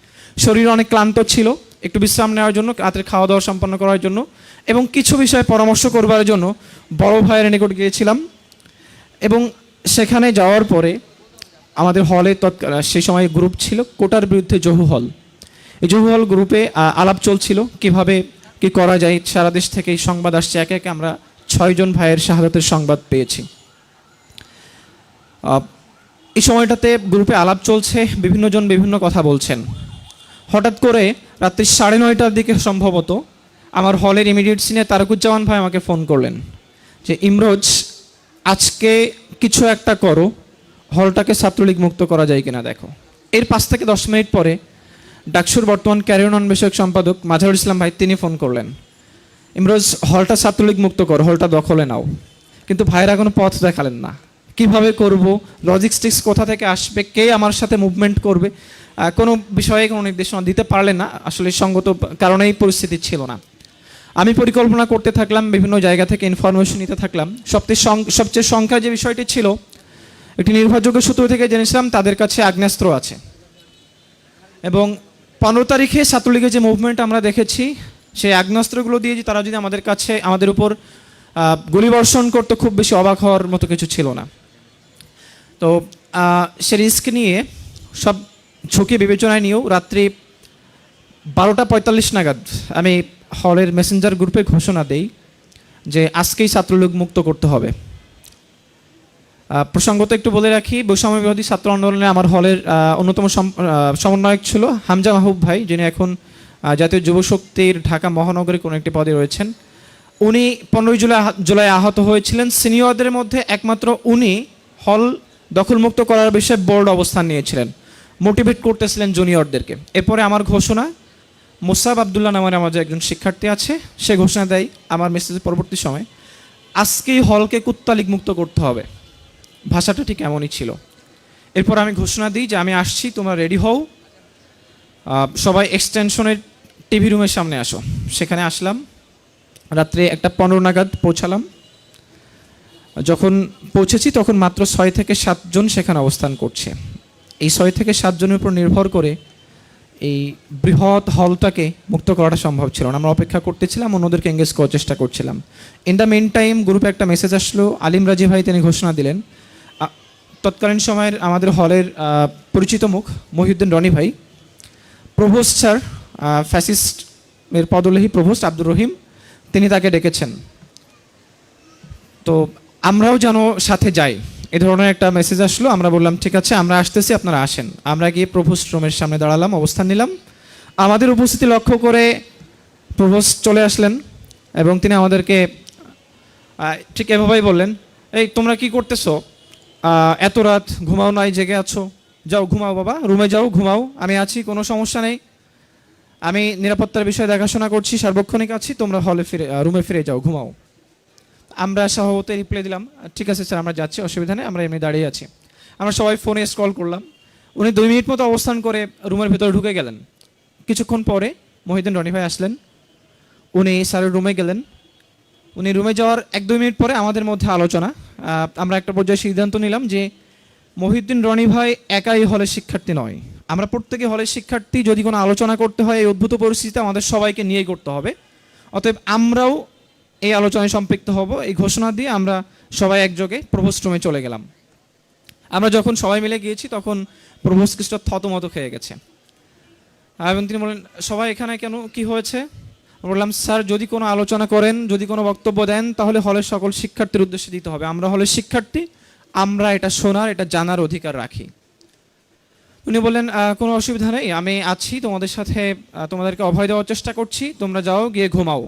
শরীর অনেক ক্লান্ত ছিল, একটু বিশ্রাম নেওয়ার জন্য, রাতের খাওয়া দাওয়া সম্পন্ন করার জন্য এবং কিছু বিষয়ে পরামর্শ করবার জন্য বড় ভাইয়ের নিকট গিয়েছিলাম। এবং সেখানে যাওয়ার পরে আমাদের হলে সেই সময় গ্রুপ ছিল কোটার বিরুদ্ধে জহু হল। এই জহু হল গ্রুপে আলাপ চলছিল কিভাবে কি করা যায়। সারা দেশ থেকে এই সংবাদ আসছে, একে একে আমরা 6 জন ভাইয়ের শাহাদাতের সংবাদ পেয়েছি। এই সময়টাতে গ্রুপে আলাপ চলছে, বিভিন্ন জন বিভিন্ন কথা বলছেন। হঠাৎ করে রাত্রি 9:30টার দিকে সম্ভবত আমার হলের ইমিডিয়েট সিনিয়র তারকুজ্জামান ভাই আমাকে ফোন করলেন যে ইমরোজ, আজকে কিছু একটা করো, হলটাকে ছাত্রলীগ মুক্ত করা যায় কিনা দেখো। এর 5 থেকে 10 মিনিট পরে ডাকসুর বর্তমান ক্যারিয়ার অন বিষয়ক সম্পাদক মাঝারুল ইসলাম ভাই তিনি ফোন করলেন, ইমরোজ হলটা ছাত্রলীগ মুক্ত করো, হলটা দখলে নাও। কিন্তু ভাইরা কোনো পথ দেখালেন না, কিভাবে করব, লজিস্টিক্স কোথা থেকে আসবে, কে আমার সাথে মুভমেন্ট করবে, কোনো বিষয়ে কোনো নির্দেশনা দিতে পারলেন না। আসলে সঙ্গত কারণেই পরিস্থিতি ছিল না। আমি পরিকল্পনা করতে থাকলাম, বিভিন্ন জায়গা থেকে ইনফরমেশন নিতে থাকলাম। সবচেয়ে সংখ্যা যে বিষয়টি ছিল, একটি নির্ভরযোগ্য সূত্র থেকে জেনেছিলাম তাদের কাছে আগ্নেয়াস্ত্র আছে এবং 15 তারিখে ছাত্রলীগের যে মুভমেন্ট আমরা দেখেছি, সেই আগ্নেয়াস্ত্রগুলো দিয়ে তারা যদি আমাদের উপর গুলিবর্ষণ করতে, খুব বেশি অবাক হওয়ার মতো কিছু ছিল না। তো সে রিস্ক নিয়ে, সব ঝুঁকি বিবেচনায় নিয়েও রাত্রি 12:45 নাগাদ আমি হলের মেসেঞ্জার গ্রুপে ঘোষণা দেই যে আজকেই ছাত্রলীগ মুক্ত করতে হবে। প্রসঙ্গত একটু বলে রাখি, বৈষম্য বিরোধী ছাত্র আন্দোলনে আমার হলের অন্যতম সমন্বয়ক ছিল হামজা মাহবুব ভাই, যিনি এখন জাতীয় যুব শক্তির ঢাকা মহানগরী কোনো একটি পদে রয়েছেন। উনি 15 জুলাই আহত হয়েছিলেন। সিনিয়রদের মধ্যে একমাত্র উনি হল দখলমুক্ত করার বিষয়ে বোর্ড অবস্থান নিয়েছিলেন, মোটিভেট করতেছিলেন জুনিয়রদেরকে। এরপরে আমার ঘোষণা, মোসাব আবদুল্লাহ নামের আমাদের একজন শিক্ষার্থী আছে, সে ঘোষণা দেয় আমার মেসেজের পরবর্তী সময়, আজকেই হলকে কুত্তালিক মুক্ত করতে হবে। ভাষাটা ঠিক এমনই ছিল। এরপর আমি ঘোষণা দিই যে আমি আসছি, তোমরা রেডি হও, সবাই এক্সটেনশনের টিভি রুমের সামনে আসো। সেখানে আসলাম, রাত্রে 1:15 নাগাদ পৌঁছালাম। যখন পৌঁছেছি তখন মাত্র 6 থেকে 7 জন সেখানে অবস্থান করছে। এই 6 থেকে 7 জনের উপর নির্ভর করে এই বৃহৎ হলটাকে মুক্ত করাটা সম্ভব ছিল না। আমরা অপেক্ষা করতেছিলাম, অন্যদেরকে এঙ্গেজ করার চেষ্টা করছিলাম। ইন দ্য মেন টাইম গ্রুপে একটা মেসেজ আসলো, আলিম রাজি ভাই তিনি ঘোষণা দিলেন। তৎকালীন সময়ের আমাদের হলের পরিচিত মুখ মহিউদ্দিন রনি ভাই, প্রভোস্ট স্যার, ফ্যাসিস্টের পদলেহী প্রভোস্ট আব্দুর রহিম, তিনি তাকে ডেকেছেন। তো আমরাও যেন সাথে যাই, এ ধরনের একটা মেসেজ আসলো। আমরা বললাম ঠিক আছে, আমরা আসতেছি, আপনারা আসেন। আমরা গিয়ে প্রভোস্ট রুমের সামনে দাঁড়ালাম, অবস্থান নিলাম। আমাদের উপস্থিতি লক্ষ্য করে প্রভোস্ট চলে আসলেন এবং তিনি আমাদেরকে ঠিক এভাবেই বললেন, এই তোমরা কি করতেছো, এত রাত ঘুমাও নাই, জেগে আছো, যাও ঘুমাও বাবা, রুমে যাও ঘুমাও, আমি আছি, কোনো সমস্যা নেই, আমি নিরাপত্তার বিষয়ে দেখাশোনা করছি, সার্বক্ষণিক আছি, তোমরা রুমে ফিরে যাও, ঘুমাও। আমরা স্বভাবত রিপ্লাই দিলাম, ঠিক আছে স্যার আমরা যাচ্ছি, অসুবিধা নেই, আমরা এমনি দাঁড়িয়ে আছি। আমরা সবাই ফোনে স্ক্রল করলাম। উনি 2 মিনিট মতো অবস্থান করে রুমের ভেতরে ঢুকে গেলেন। কিছুক্ষণ পরে মহিউদ্দিন রনি ভাই আসলেন, উনি স্যারের রুমে গেলেন। উনি রুমে যাওয়ার 1-2 মিনিট পরে আমাদের মধ্যে আলোচনা, আমরা একটা পর্যায়ে সিদ্ধান্ত নিলাম যে মহিউদ্দিন রনি ভাই একাই হলের শিক্ষার্থী নয়, আমরা প্রত্যেকে হলের শিক্ষার্থী। যদি কোনো আলোচনা করতে হয় এই অদ্ভুত পরিস্থিতিতে আমাদের সবাইকে নিয়েই করতে হবে, অতএব আমরাও এই আলোচনায় সম্পৃক্ত হব। এই ঘোষণা দিয়ে আমরা সবাই একযোগে প্রভোস্ট রুমে চলে গেলাম। আমরা যখন সবাই মিলে গিয়েছি তখন প্রভোস্ট কিছুটা থতমত খেয়ে গেছে এবং তিনি বলেন, সবাই এখানে কেন, কি হয়েছে? বললাম, স্যার যদি কোনো আলোচনা করেন, যদি কোনো বক্তব্য দেন, তাহলে হলের সকল শিক্ষার্থীর উদ্দেশ্যে দিতে হবে। আমরা হলের শিক্ষার্থী, আমরা এটা শোনার, এটা জানার অধিকার রাখি। উনি বললেন, কোনো অসুবিধা নেই, আমি আছি তোমাদের সাথে, তোমাদেরকে অভয় দেওয়ার চেষ্টা করছি, তোমরা যাও গিয়ে ঘুমাও।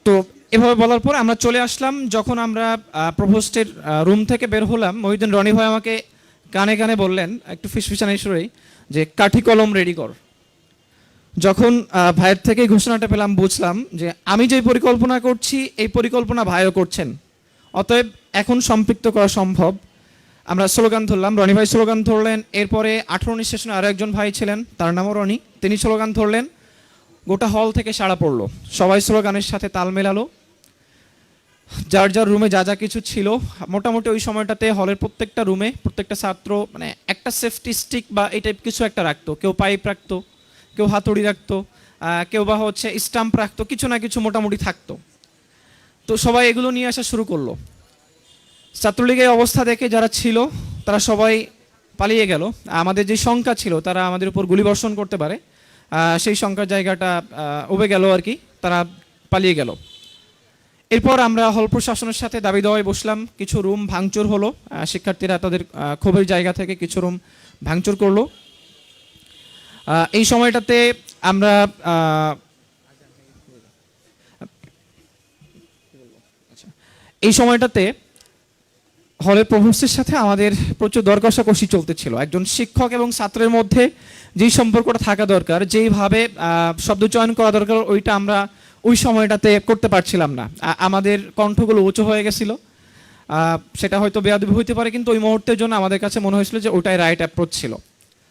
তো এভাবে বলার পর আমরা চলে আসলাম। যখন আমরা প্রভোস্টের রুম থেকে বের হলাম, মহিউদ্দিন রনি ভাই আমাকে কানে কানে বললেন, একটু ফিসফিসানি সুরেই, যে কাঠি কলম রেডি কর। যখন ভাইয়ের থেকে ঘোষণাটা পেলাম, বুঝলাম যে আমি যে পরিকল্পনা করছি এই পরিকল্পনা ভাইও করছেন, অতএব এখন সম্পৃক্ত করা সম্ভব। আমরা স্লোগান ধরলাম, রনি ভাই স্লোগান ধরলেন। এরপরে 18-19 স্টেশনে আরও একজন ভাই ছিলেন, তার নামও রনি, তিনি স্লোগান ধরলেন। গোটা হল থেকে সাড়া পড়লো, সবাই স্লোগানের সাথে তাল মেলালো। যার যার রুমে যা যা কিছু ছিল, মোটামুটি ওই সময়টাতে হলের প্রত্যেকটা রুমে প্রত্যেকটা ছাত্র মানে একটা সেফটি স্টিক বা এই টাইপ কিছু একটা রাখতো। কেউ পাইপ রাখতো, কেউ হাতুড়ি রাখতো, কেউ বা হচ্ছে স্টাম্প রাখতো, কিছু না কিছু মোটামুটি থাকতো। তো সবাই এগুলো নিয়ে আসা শুরু করলো। ছাত্রলীগের অবস্থা দেখে যারা ছিল তারা সবাই পালিয়ে গেল। আমাদের যে সংখ্যা ছিল তারা আমাদের উপর গুলিবর্ষণ করতে পারে, সেই সংখ্যার জায়গাটা উবে গেল আর কি, তারা পালিয়ে গেল। এরপর আমরা হল প্রশাসনের সাথে দাবি দেওয়ায় বসলাম। কিছু রুম ভাঙচুর হলো, শিক্ষার্থীরা তাদের ক্ষোভের জায়গা থেকে কিছু রুম ভাঙচুর করলো। এই সময়টাতে আমরা হলের প্রভোস্টের সাথে আমাদের প্রচুর দর কষাকষি চলতেছিল। একজন শিক্ষক এবং ছাত্রের মধ্যে যেই সম্পর্কটা থাকা দরকার, যেইভাবে শব্দ চয়ন করা দরকার, ওইটা আমরা ওই সময়টাতে করতে পারছিলাম না। আমাদের কণ্ঠগুলো উঁচু হয়ে গেছিল। সেটা হয়তো বেয়াদবি হইতে পারে, কিন্তু ওই মুহূর্তের জন্য আমাদের কাছে মনে হয়েছিল যে ওটাই রাইট অ্যাপ্রোচ ছিল।